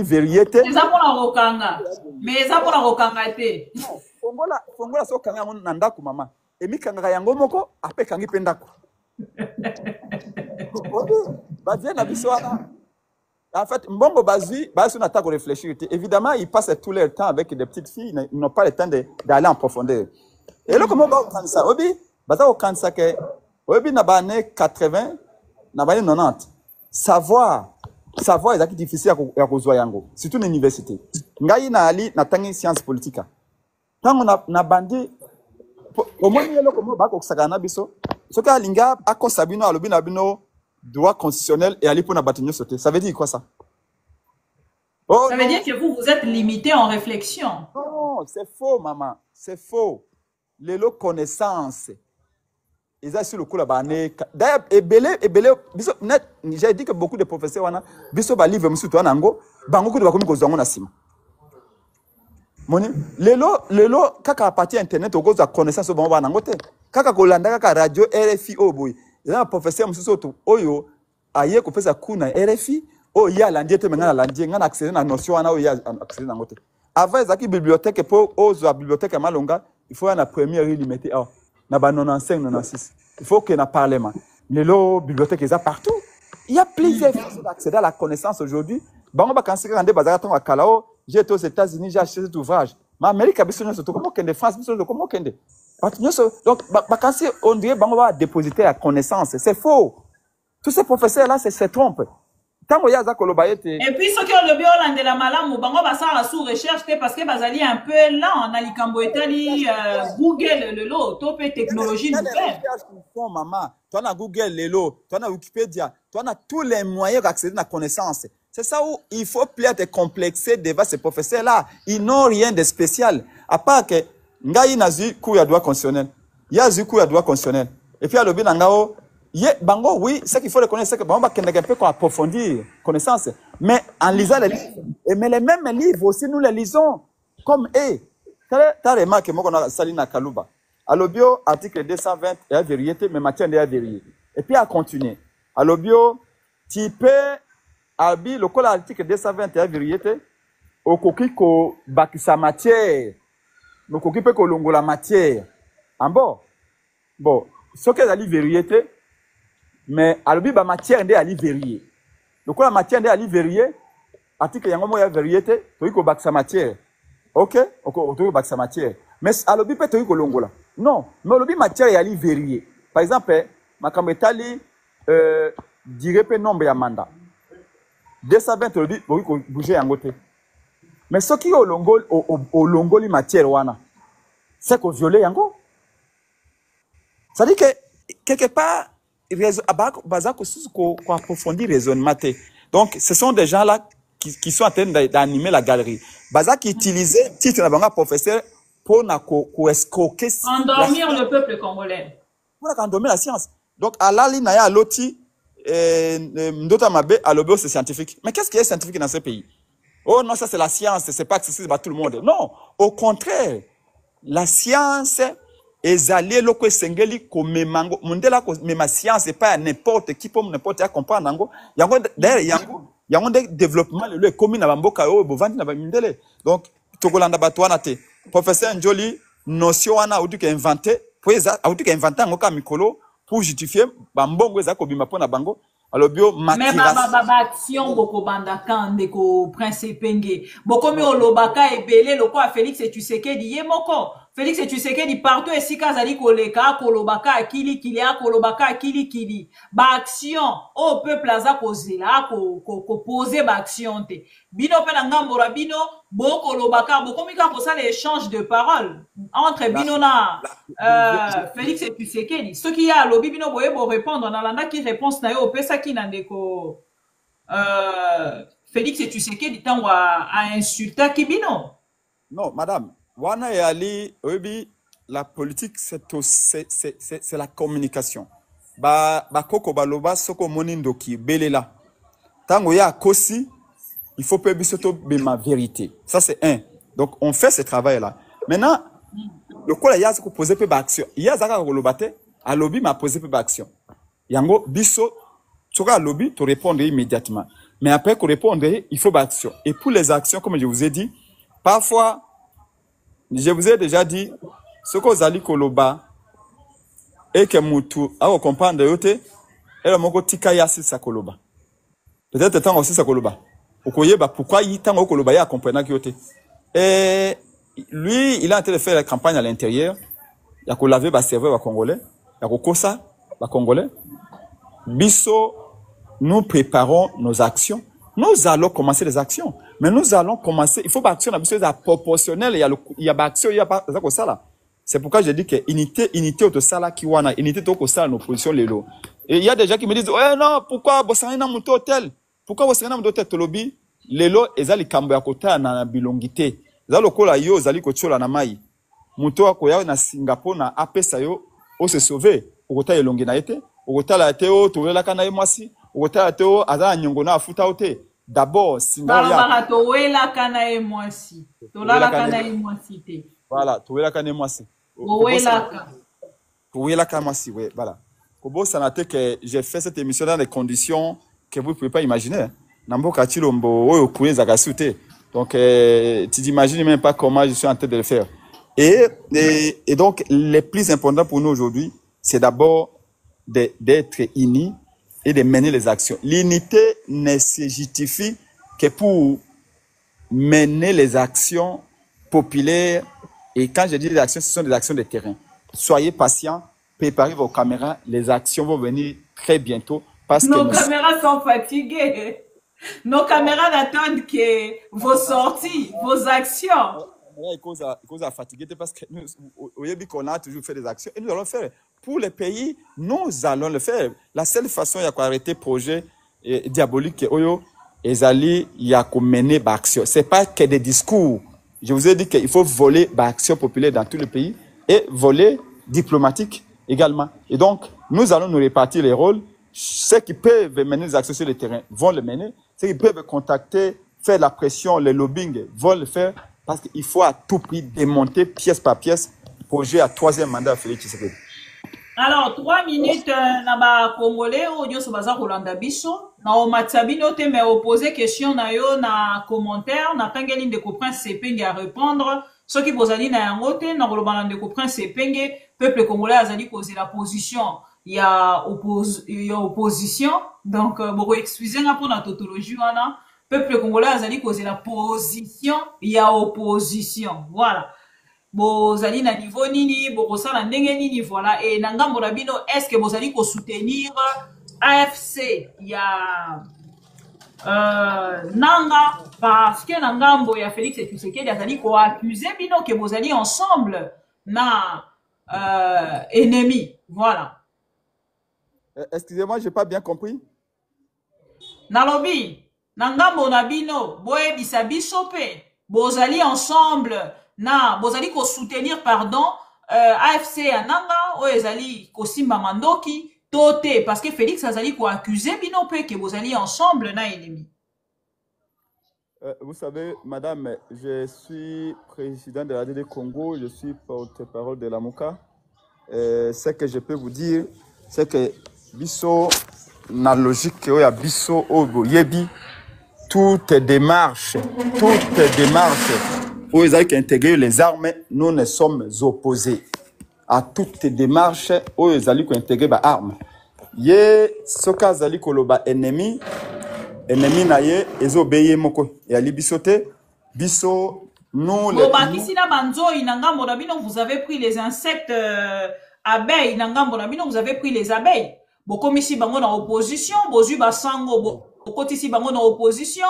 Speaker 1: vérifier.
Speaker 2: Ils ont pour la rokanga. Mais ils ont pour la rokanga.
Speaker 1: Fongo là, c'est au kanga mon nandaku maman. Et mi kanga yango moko, après kangi pendaku. En fait, Mbongo Bazi, on a à réfléchir. Évidemment, ils passent tout leur temps avec des petites filles, ils n'ont pas le temps d'aller en profondeur. Et là, comment on va ça? Obi, baza au kansa que, obi na ba année 80, na ba année 90. Savoir, est difficile à kozwa yango. Surtout l'université. Ngai na ali na tangi science politique. Tant on a bandi, au moins yelo comment ba ko sakana biso. Soka linga ako sabino alobi na bino droit constitutionnel et aller pour la bataille sauter. Ça veut dire quoi ça? Oh,
Speaker 2: ça veut dire que vous êtes limité en réflexion.
Speaker 1: Non, c'est faux, maman. C'est faux. Les lots connaissances. Ils ont sur le coup là-bas. D'ailleurs, j'ai dit que beaucoup de professeurs ont livre monsieur toi nango, bango de bakomi kozango na sima. Moni, les lots kaka partie internet au cause de connaissance au bon bango te. Kaka kolanda kaka radio RFI au boy. Il y a un professeur monsieur soto oyo aye ko pesa kuna RFI o ya landie te menga landie ngana accès na notion ana o ya accès na ngote. Avant ezaki bibliothèque pour ozo bibliothèque malonga, il faut una première limitée oh na ba 95 96. Il faut que na parlement. Les lots bibliothèques ils sont partout. Il y a plusieurs façons d'accéder à la connaissance aujourd'hui. Bango ba kansi kande bazaka ton akalao, j'ai été aux États-Unis, j'ai acheté cet ouvrage. Ma Amérique a besoin de ce comment kende France besoin de comment kende. Donc ba kansi on dirait bango va dépositer la connaissance, c'est faux. Tous ces professeurs là se trompent.
Speaker 2: Et puis, ceux qui ont le bio de la malam, bango basa la sous recherche parce que bazali un peu là on a likambo etali Google le lot, top technologie nouvelle.
Speaker 1: Maman, toi na Google le lot, toi na Wikipédia, toi na tous les moyens d'accéder à la connaissance. C'est ça où il faut plus être complexé devant ces professeurs là, ils n'ont rien de spécial à part que ngai na zu cours ya droit constitutionnel. Il y a zu cours ya droit constitutionnel. Et puis à l'obi nangao bango, oui, ce qu'il faut reconnaître, c'est que bango un peu approfondir connaissance. Mais en lisant les livres, mais les mêmes livres aussi, nous les lisons comme eux. Tu as remarqué, moi, on a Salina Kalouba. À l'obio, article 220 est vérité, mais matière est vérité. Et puis à continuer. À l'obio, tu peux, abi, le col article 220 est vérité, au coquille ko bakisa matière. Le coquille peut kolongo la matière. En bon, ce qu'est la vérité, mais à l'objet, la matière est à vérifier. Donc, la matière est à vérifier. Article yango ya vérité, tu ko baksa matière. OK? Tu baksa matière. Mais à l'objet, peut-être ko longola. Non, mais l'objet matière est à vérifier. Par exemple, ma kametali dirait pe nombre ya mandat. 220 l'objet, ko bouger yango te. Mais ce qui au longoli matière wana, c'est ko violer yango. Ça dit que quelque part approfondir raisonnement. Donc, ce sont des gens-là qui sont en train d'animer la galerie. Bazak utilisait titre de professeur pour escroquer.
Speaker 2: Endormir le peuple congolais.
Speaker 1: Pour endormir la science. Donc, à la ligne, à l'oti, Ndota Mabe, à l'obé, c'est scientifique. Mais qu'est-ce qui est scientifique dans ce pays? Oh non, ça c'est la science, c'est pas accessible à tout le monde. Non, au contraire, la science et alliés loko sengeli ko memango mundela ko mema science pas n'importe qui peut n'importe à comprendre nango yango d'ailleurs yango de développement le commune na bamboka o bovandi na bamindele donc tokolanda batwana te professeur Njoli notion wana audu ke inventé pour ça audu ke inventé ngo ka mikolo pour justifier bambongo za ko bima pona bango alors bio
Speaker 2: matiras mais action boko bandaka ndeko prince penge boko mi olobaka ebele loko a Félix et Tshisekedi yemoko Félix et Tshisekedi partout et si kazali koleka kolobaka akili kili a kolobaka akili kili ba action au peuple aza kozela ko poser ba action te bino pe na ngambora bino boko lobaka boko mika ko ça l'échange de paroles entre bino na Félix et Tshisekedi ce qui a lobi bino boye bo répondre na landa qui réponse na yo pesa ki na ndeko Félix et Tshisekedi tango a insulter ki bino.
Speaker 1: Non madame wana et ali obi la politique c'est la communication ba koko baloba soko monindo ki belela tango ya kosi il faut pas bisoto bema vérité ça c'est un donc on fait ce travail là maintenant le kola ya ko poser peu action ya zaka ko lobate a lobby m'a posé peu action yango biso soka lobby to répondre immédiatement mais après qu'on répondre il faut action et pour les actions comme je vous ai dit parfois je vous ai déjà dit ce que Zali Koloba et que Moutou a comprendre yote et le moko tika ya si sa Koloba. Peut-être tant aussi sa Koloba. Okoyeba pourquoi il tant Koloba ya comprendre yote. Et lui, il a en train de faire la campagne à l'intérieur. Il a laver ba serveur ba congolais, il a kosa ba congolais. Biso, nous préparons nos actions. Nous allons commencer les actions. Mais nous allons commencer, il faut que l'action soit proportionnelle, il y a l'action, il y a pas ça là. C'est pourquoi je dis que unité au sala qui wana, unité au sala nos positions lelo. Et il y a des gens qui me disent, ouais, non, pourquoi Bossani na muto hôtel? Pourquoi Bossani na muto hôtel tolobi? Lelo, ezali kambo ya kota na bilongité. Zalo kola yo, zali kochola na mai. Muto akoya na Singapour na apesa yo, o se sauver. Okota elongi na ete. Okota la ete o, towe la kana ye mwasi. Okota la ete o, aza nyongo na afuta ote. D'abord, Singapour ya.
Speaker 2: Barbara, towe la kana ye mwasi. Tola la kana ye mwasi te.
Speaker 1: Voilà, towe la kana ye mwasi.
Speaker 2: Towe la kana.
Speaker 1: Towe la kana mwasi, ouais, voilà. Kobo sanate que j'ai fait cette émission dans des conditions que vous ne pouvez pas imaginer. Namboka Chilombo, oyo kuweza kasute. Donc, tu n'imagines même pas comment je suis en train de le faire. Et donc, le plus important pour nous aujourd'hui, c'est d'abord d'être unis et de mener les actions. L'unité ne se justifie que pour mener les actions populaires. Et quand je dis des actions, ce sont des actions de terrain. Soyez patients, préparez vos caméras, les actions vont venir très bientôt. Parce
Speaker 2: Nos
Speaker 1: que
Speaker 2: caméras sont fatiguées. Nos caméras n'attendent que vos sorties, vos actions.
Speaker 1: Il cause à fatiguer parce que nous, au début qu'on a toujours fait des actions et nous allons faire. Pour les pays, nous allons le faire. La seule façon, il y a arrêter le projet diabolique, il y a mener l'action. Ce n'est pas que des discours. Je vous ai dit qu'il faut voler l'action populaire dans tous les pays et voler diplomatique également. Et donc, nous allons nous répartir les rôles. Ceux qui peuvent mener les actions sur le terrain vont le mener. Ceux qui peuvent contacter, faire la pression, le lobbying vont le faire parce qu'il faut à tout prix démonter pièce par pièce le projet à 3e mandat à Félix Tshisekedi.
Speaker 2: Alors, 3 minutes, na ba Congolais, audio so baza kolanda biso. Na o matsabino te me opposer question na yo na commentaire, na tangeli ndeko Prince Sepenge à répondre. Ce qui bozali na yango te, na kolobana ndeko Prince Sepenge, peuple congolais azali poser la position. Il y a opposition. Donc, bon, excusez-moi pour la tautologie, wana. Peuple congolais azali poser la position. Il y a opposition. Voilà. Bozali na niveau nini, bokosa na ndenge nini, voilà. Et nangambo na bino, est-ce que bozali ko soutenir AFC? Il y a Nanga, parce que nangambo ya Félix Tshisekedi azali ko accuser bino que bozali ensemble na ennemi. Voilà.
Speaker 1: Excusez-moi, je n'ai pas bien compris.
Speaker 2: Nalobi, nangambo na bino, boye bisabiso pe, bozali ensemble, na, bozali ko soutenir, pardon, AFC Ananga, o ezali ko simba mandoki, tote, parce que Félix azali ko accuser bino pe que bozali ensemble na ennemi.
Speaker 1: Vous savez, madame, je suis président de la DD Congo, je suis porte-parole de la MOCA. Ce que je peux vous dire, c'est que biso na logique oya biso obo yebi toutes démarches où ils ont intégré les armes, nous ne sommes opposés à toutes démarches où ils ont intégré les armes. Ye soka zali koloba ennemi na ye ezobeye moko ya libisote biso nous les
Speaker 2: vous avez pris les insectes abeilles nangambo na bino vous avez pris les abeilles. Boko ici bango na opposition, bozu basango boko ici bango na opposition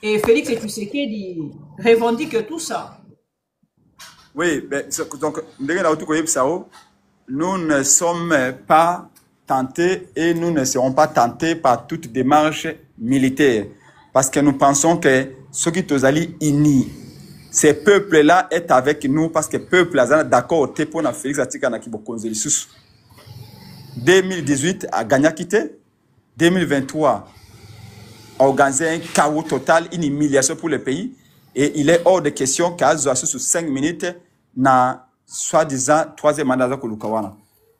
Speaker 2: et Félix Tshisekedi revendique tout ça.
Speaker 1: Oui, ben, donc nous ne sommes pas tentés et nous ne serons pas tentés par toute démarche militaire parce que nous pensons que ceux qui sont unis, ces peuples-là est avec nous parce que peuple là d'accord pour na Félix Atikana ki bokonzeli susu. 2018 a gagné quitté. 2023 a organisé un chaos total, une humiliation pour le pays. Et il est hors de question qu'à sous 5 minutes, na soi-disant 3e mandat de Kolukawana.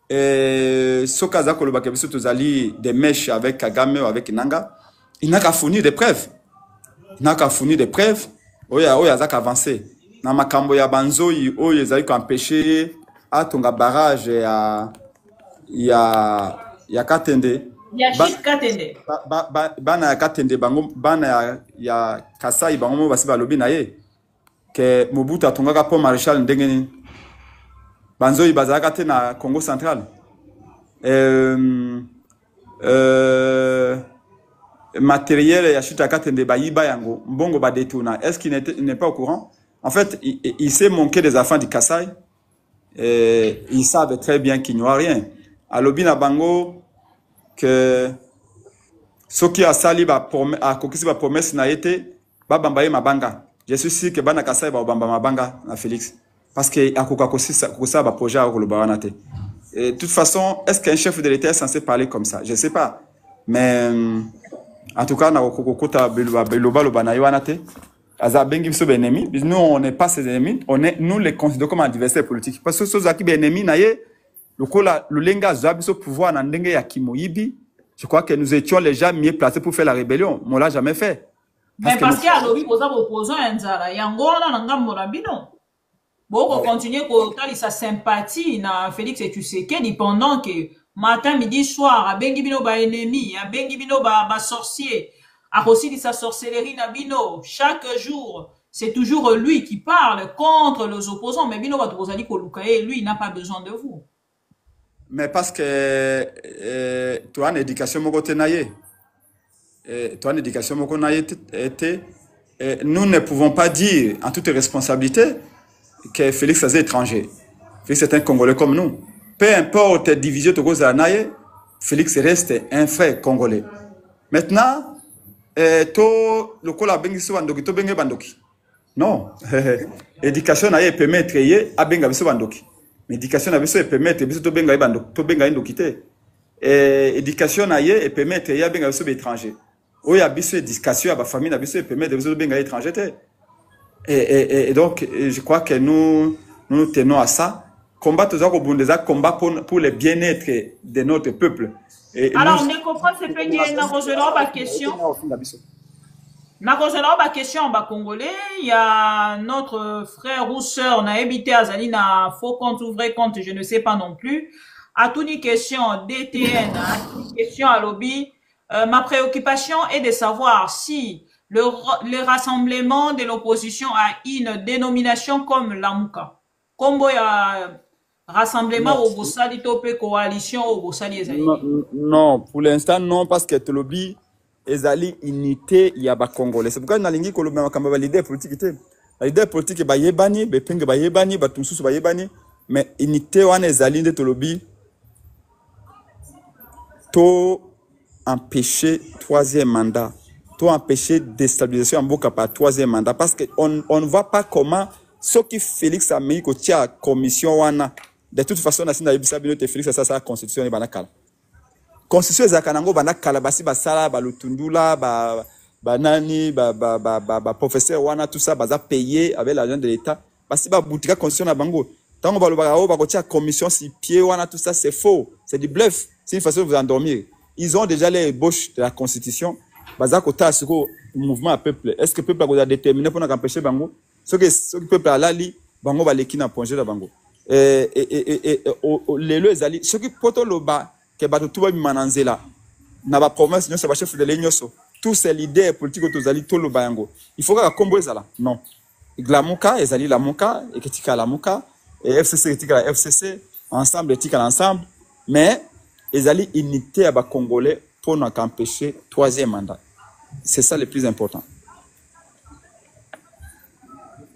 Speaker 1: Et ce cas de des mèches avec Kagame ou avec Nanga, il n'a qu'à fournir des preuves. Il n'a qu'à fournir des preuves. Oya avancé. Na makambo ya banzoi, oya zali ko empêcher à tonga barrage ya Katende.
Speaker 2: Ya Chit Katende.
Speaker 1: Bana ya Katende bango bana ya Kasai bango mo basi balobi na ye ke Mobutu atongaka po Maréchal ndenge nini. Banzoi bazalaka te na Congo central. Matériel ya Chit Katende bayiba yango mbongo ba détourna. Est-ce qu'il n'est pas au courant? En fait, il s'est manqué des enfants du Kassai. Ils savent très bien qu'il n'y a rien. À Lobina Bango, que ce qui a sali a kokisi ba promesse na été ba bambaye mabanga. Je suis sûr que bana kasai ba bamba mabanga na Félix parce que akoka kosa ba projet a kolobarana te. De toute façon, est-ce qu'un chef de l'État est censé parler comme ça? Je ne sais pas. Mais en tout cas, nous on n'est pas ses ennemis, nous les considérons comme adversaires politiques. Parce que ceux qui sont ennemis, le lenga zabiso pouvoir na ndenge ya kimoyibi, je crois que nous étions les gens mieux placés pour faire la rébellion. On l'a jamais fait.
Speaker 2: Mais parce qu'il y a lobby pour ça opposant un zara, yangona na ngambo na bino. Bon, continuer à sa sympathie na Félix et Tshisekedi pendant que matin, midi, soir, a bengi bino ba ennemi, a bengi bino ba sorcier, a aussi dit sa sorcellerie na bino. Chaque jour, c'est toujours lui qui parle contre les opposants. Mais bino ba tozali kolukaye, lui, il n'a pas besoin de vous.
Speaker 1: Mais parce que tu as une éducation moko tenaye. Tu as une éducation moko naye était. Nous ne pouvons pas dire en toute responsabilité que Félix est étranger. Félix est un Congolais comme nous. Peu importe les divisions de cause naye, Félix reste un frère congolais. Maintenant, le kola bengi so bandoki to bengi bandoki. Non, éducation naye permet créer a benga biso bandoki. L'éducation na biso permet biso to benga bandoki to benga ndoki te. Éducation naye permet créer a benga biso étranger. Oya biso éducation a ba famille na biso permet biso to benga étranger te. Et donc, je crois que nous tenons à ça. Combat combat pour le bien-être de notre peuple. Et
Speaker 2: alors, on comprend ce que la question. La question en congolais, il y a notre frère ou sœur, on a habité à Zalina, faux compte, vrai compte, je ne sais pas non plus. À toute une question DTN, à toute une question à lobby, ma préoccupation est de savoir si le rassemblement de l'opposition a une dénomination comme l'AMUKA. Comme il y a rassemblement au Bossali Topé coalition au Bossali Ezali.
Speaker 1: Non, pour l'instant non, parce que le lobby Ezali unité il y a ba Congolais. C'est pourquoi na lingi ko lobby makamba leader politique te. La leader politique ba yebani, be penge ba yebani, ba tumsusu ba yebani, mais unité wana Ezali de lobby to empêcher troisième mandat. Tout empêcher déstabilisation en Boka par troisième mandat parce qu'on ne voit pas comment ce qui Félix a mis côté à commission wana de toute façon na sina yebisa bino te Félix ça constitution ni banakala constitution za kanango banakala basi basala ba lutundula ba nani ba professeur wana tout ça baza payé avec l'argent de l'état basi ba boutika constitution na bango tango ba lobaka ba côté à commission si pied wana tout ça c'est faux, c'est du bluff, c'est une façon de vous endormir. Ils ont déjà les ébauches de la constitution. Bazako ta siko mouvement à peuple. Est-ce que le peuple a déterminé pour empêcher bango? Ce que le peuple a lali bango va l'équiner à plonger la bango. Les lois ali ce qui poto loba que bato tout va mananzela na ba province nyo sa ba chef de l'enyoso tous ces leaders politiques tozali to loba yango. Il faut que combo ezala. Non. Glamuka ezali la muka et ketika la muka et FCC ketika la FCC ensemble etika ensemble mais ezali unité à ba congolais pour nous empêcher troisième mandat. C'est ça le plus important.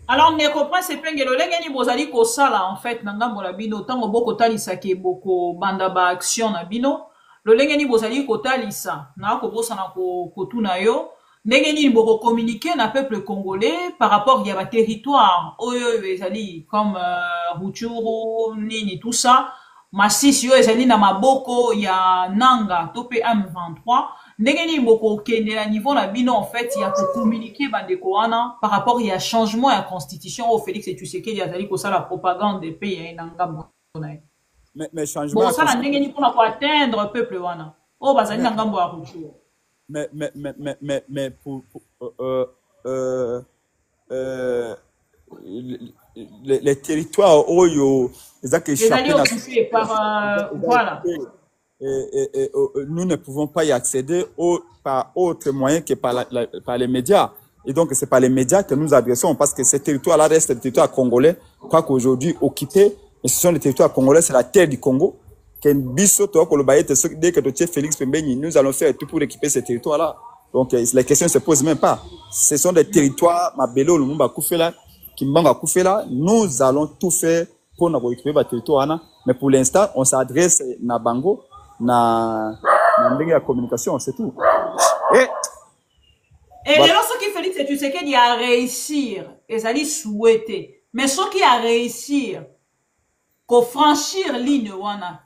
Speaker 2: Alors, on comprend ce que le lengeni bozali ko sala en fait ngambo la bino tango boko talisa ke boko banda ba action na bino le lengeni bozali ko talisa na ko bosa na ko tuna yo ndengeni boko communiquer na peuple congolais par rapport à ba territoire oyo ezali comme Rutshuru nini tout ça Masisi yo ezali na maboko ya Nanga topé M23 ndengeni boko kende na niveau na bino en fait il y a ko communiquer bandeko wana par rapport ya changement ya constitution au Félix et Tshisekedi azali ko sala propagande des pays ya ngambo na
Speaker 1: mais changement
Speaker 2: bon ça na ndengeni pour atteindre peuple wana o bazali na ngambo ya Rutshuru
Speaker 1: mais pour les territoires oyo
Speaker 2: occupés par voilà.
Speaker 1: Nous ne pouvons pas y accéder par autre moyen que par les médias. Et donc, c'est par les médias que nous adressons parce que ces territoires-là restent des territoires congolais, quoi qu'aujourd'hui occupés, mais ce sont les territoires congolais, c'est la terre du Congo. Dès que tu es Félix Pembeni, nous allons faire tout pour récupérer ces territoires-là. Donc, les questions ne se posent même pas. Ce sont des territoires, Mabelo, Lumumba, Koufela, Kimbanga, Koufela. Nous allons tout faire pour récupérer les territoires. Mais pour l'instant, on s'adresse à Bango, na la communication, c'est tout. Et
Speaker 2: voilà. Ce qui Félix Tshisekedi a réussir, et ça dit souhaiter. Mais ce qui a réussir, qu'au franchir ligne,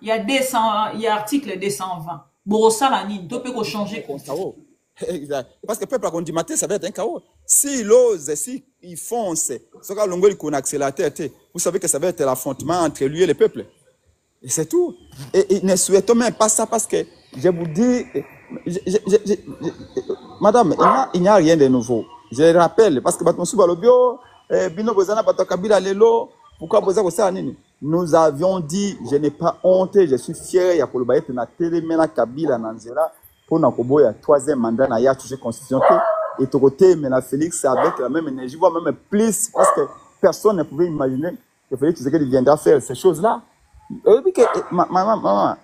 Speaker 2: il y a 200, il y a article 220. Bon, ça, la ligne, tu peux changer.
Speaker 1: Exact. Parce que le peuple a dit matin, ça va être un chaos. S'il ose, s'il fonce, ce qu'on a accélérateur, vous savez que ça va être l'affrontement entre lui et le peuple. Et c'est tout. Et ne souhaitons même pas ça parce que, je vous dis, madame, il n'y a rien de nouveau. Je rappelle, parce que nous avions dit, je n'ai pas honte, je suis fier, il y a pour le Kabila Nanzera pour Nakoboya, troisième mandat, il y a touché constitution. Et ton côté, mais la Félix, avec la même énergie, voire même plus, parce que personne ne pouvait imaginer que Félix Tshisekedi viendra faire ces choses-là. Maman,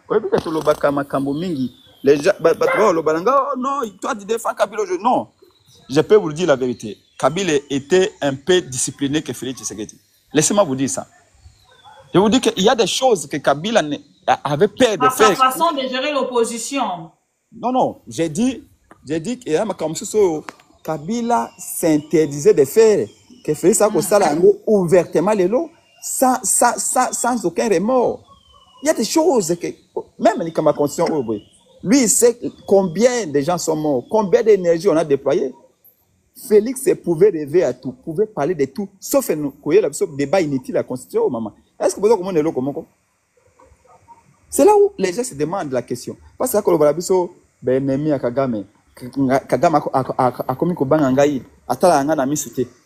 Speaker 1: les gens, oh non, toi tu défends Kabila. Non, je peux vous dire la vérité. Kabila était un peu discipliné que Félix Tshisekedi. Laissez-moi vous dire ça. Je vous dis qu'il y a des choses que Kabila avait peur de faire.
Speaker 2: Sa façon de gérer l'opposition.
Speaker 1: Non, j'ai dit qu'il y a comme ça, Kabila s'interdisait de faire que Félix ça ouvertement les lots. Sans aucun remords. Il y a des choses que, même les Kamakonstitution, lui, il sait combien de gens sont morts, combien d'énergie on a déployé. Félix pouvait rêver à tout, pouvait parler de tout, sauf le débat inutile à la Constitution, maman. Est-ce que vous avez comment comment? C'est là où les gens se demandent la question. Parce que quand on Benemi à Kagame, Kagame a commis Kobangangaï,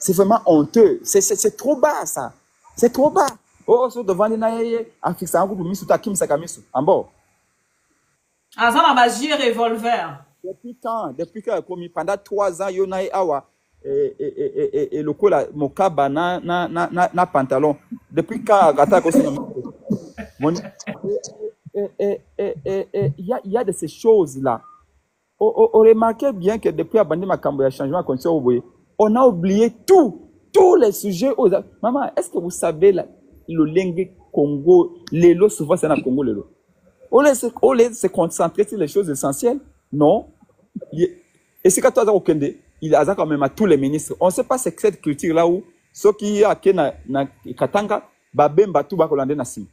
Speaker 1: c'est vraiment honteux. C'est trop bas, ça. C'est trop bas. Oh, so devant les naïe, a fixé un groupe de Misuta Kim Sakamisu. En bas.
Speaker 2: Azan a bagi revolver.
Speaker 1: Depuis quand? Depuis qu'il a commis pendant 3 ans, Yonaï Awa et le coup là, Mokaba na pantalon. Depuis quand Gata il y a de ces choses-là. On remarquait bien que depuis Abandi Makambo, il y a changement de condition, on a oublié tous les sujets. Maman, est-ce que vous savez le lingue Congo, les lots, souvent c'est dans le Congo, les lots. On laisse se concentrer sur les choses essentielles. Non. Et c'est quand tu as au Kende, il a quand même à tous les ministres. On ne sait pas c'est cette culture-là où, ceux qui a na Katanga, Babem Batou Bakolande Nassim.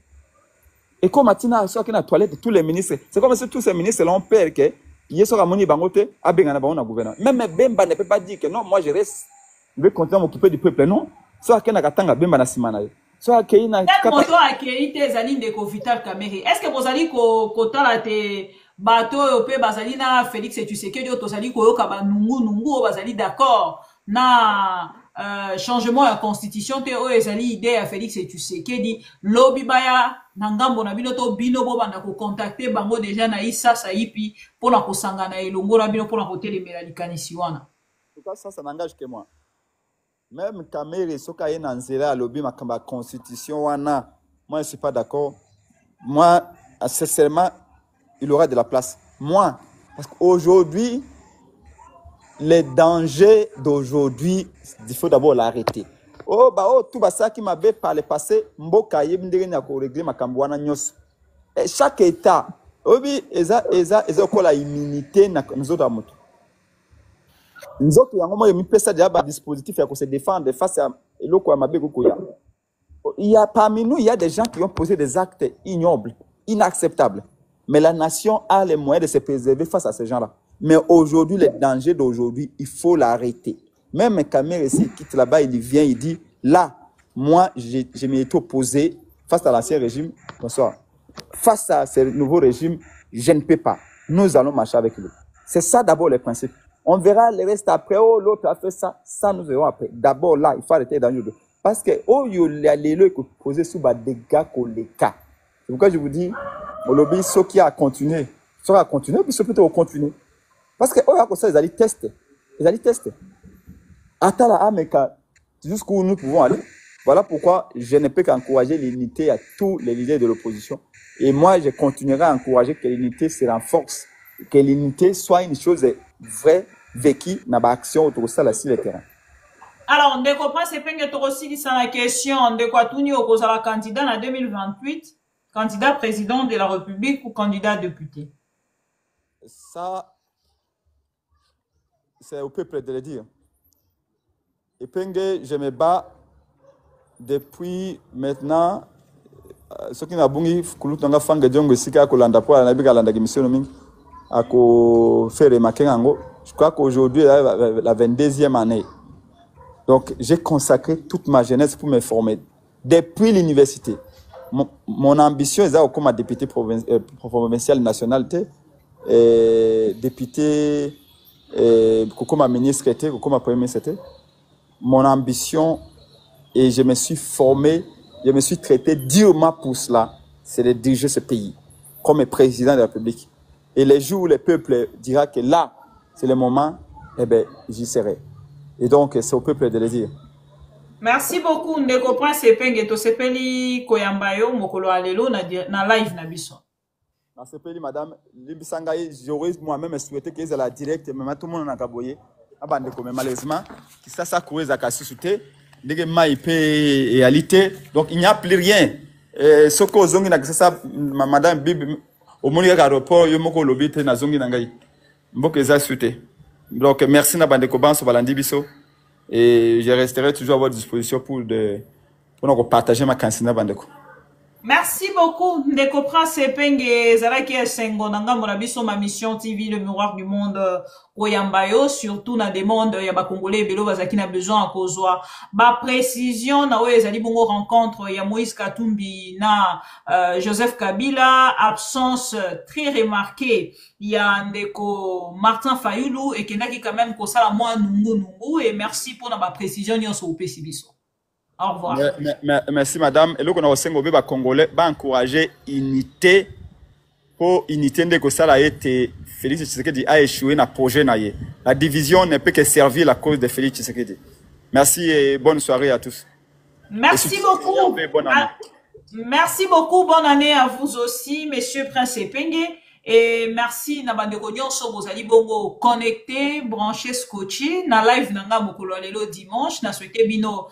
Speaker 1: Et comme Matina, ceux qui ont la toilette, tous les ministres, c'est comme si tous ces ministres l'ont peur que, ils sont à Moni Bangote, à Bengana Baona gouvernement. Même Bemba ne peut pas dire que non, moi je reste, je vais continuer à m'occuper du peuple. Non. Soit qui n'a Katanga, Bemba Nassimana. Soit qui n'a
Speaker 2: pas. Quel moto a accueilli tes amis de Vital Kamerhe? Est-ce que vous allez kota la te bateau pe bazali na Félix Tshisekedi to sali ko yoka nungu bazali d'accord na changement de constitution te o ezali idée à Félix Tshisekedi lobby baya na ngambo na bino to bino bo banda ko contacter bango déjà na isa sa yipi pour na ko sangana elongo na bino pour na ko telemela likanisi wana.
Speaker 1: En tout cas ça n'engage que moi. Même Kamerhe soka yena nzela lobby makamba constitution wana, moi je suis pas d'accord. Moi sincèrement il aura de la place. Moi, parce qu'aujourd'hui, les dangers d'aujourd'hui, il faut d'abord l'arrêter. Oh, tout ça qui m'a fait par le passé, Mboka yebindere na ko régler makambwana nyos. Chaque état, obi eza la immunité na nzoto amoto. Nzoto yango mo yemi pesa déjà ba dispositif ya ko se défendre face à eloko ya mabe koya. Il y a parmi nous, il y a des gens qui ont posé des actes ignobles, inacceptables. Mais la nation a les moyens de se préserver face à ces gens-là. Mais aujourd'hui, les dangers d'aujourd'hui, il faut l'arrêter. Même Kamerhe ici, il quitte là-bas, il vient, il dit, là, moi, je m'y été opposé face à l'ancien régime. Bonsoir. Face à ce nouveau régime, je ne peux pas. Nous allons marcher avec lui. C'est ça d'abord les principes. On verra le reste après. Oh, l'autre a fait ça. Ça, nous verrons après. D'abord, là, il faut arrêter dans le dos. Parce que, oh, il y a les lois qui posent sous des dégâts qu'on les cas. C'est pourquoi je vous dis, le lobby, ceux qui a continué, puis ceux qui ont continué. Parce que, oh, ils allaient tester. Ils allaient tester. Attends là, mais jusqu'où nous pouvons aller. Voilà pourquoi je ne peux qu'encourager l'unité à tous les leaders de l'opposition. Et moi, je continuerai à encourager que l'unité se renforce. Que l'unité soit une chose vraie, vécue, dans l'action autour de ça, sur le terrain.
Speaker 2: Alors, on comprend, c'est pas que tu aussi dit ça la question de quoi tout au cause à la candidat en 2028. Candidat président de la République ou candidat député?
Speaker 1: Ça, c'est au peuple de le dire. Et puis, je me bats depuis maintenant. Ce qui n'a pas été je crois qu'aujourd'hui, la 22e année. Donc, j'ai consacré toute ma jeunesse pour me former. Depuis l'université. Mon ambition est comme député provincial national, député, comme ministre, comme premier ministre. Mon ambition, et je me suis formé, je me suis traité durement pour cela, c'est de diriger ce pays comme président de la République. Et les jours où le peuple dira que là, c'est le moment, eh bien, j'y serai. Et donc, c'est au peuple de le dire.
Speaker 2: Merci beaucoup, Ndeko Prince Epenge, to sepeli koyambayo, mokolo alelo na live na biso.
Speaker 1: Na sepeli, madame, j'aurais moi-même souhaité qu'ils aient la directe, mais tout le monde n'a pas boyé. Mais malheureusement, ça courait à Kassouté, donc il n'y a plus rien. Ce que vous avez ça, madame Bibi, au moins aéroport, il y a un lobby na zongi nangai. Mbok ça souhaité. Donc merci na bande koban so balandi biso et je resterai toujours à votre disposition pour nous partager ma candidature bande ko.
Speaker 2: Merci beaucoup, Ndeko Prince Epenge, Zalaki Sengo, Nanga Morabiso, ma mission TV, le miroir du monde, Koyambayo, surtout na demande, Yaba Congolais, Belo, Bazaki n'a besoin à Kozwa. Ba précision, na oe, Zali Bongo rencontre, ya Moïse Katumbi, na, Joseph Kabila, absence très remarquée. Il y a Ndeko Martin Fayoulou, et Kenaki quand même, Kosala moi, Nungu, et merci pour ma précision, Nyoso Opesibiso. Au revoir.
Speaker 1: Merci madame. Et là, on a aussi un Congolais va encourager unité pour unité de Gossala été Félix Tshisekedi a échoué dans le projet. La division ne peut que servir la cause de Félix Tshisekedi. Merci et bonne soirée à tous.
Speaker 2: Merci beaucoup. Merci beaucoup. Bonne année à vous aussi, Monsieur Prince Epenge. Et merci Nabandeko Nyonso Bozali Bongo connecté, branché, scotché. Na live nanga mokolo lelo dimanche. Na souhaité bino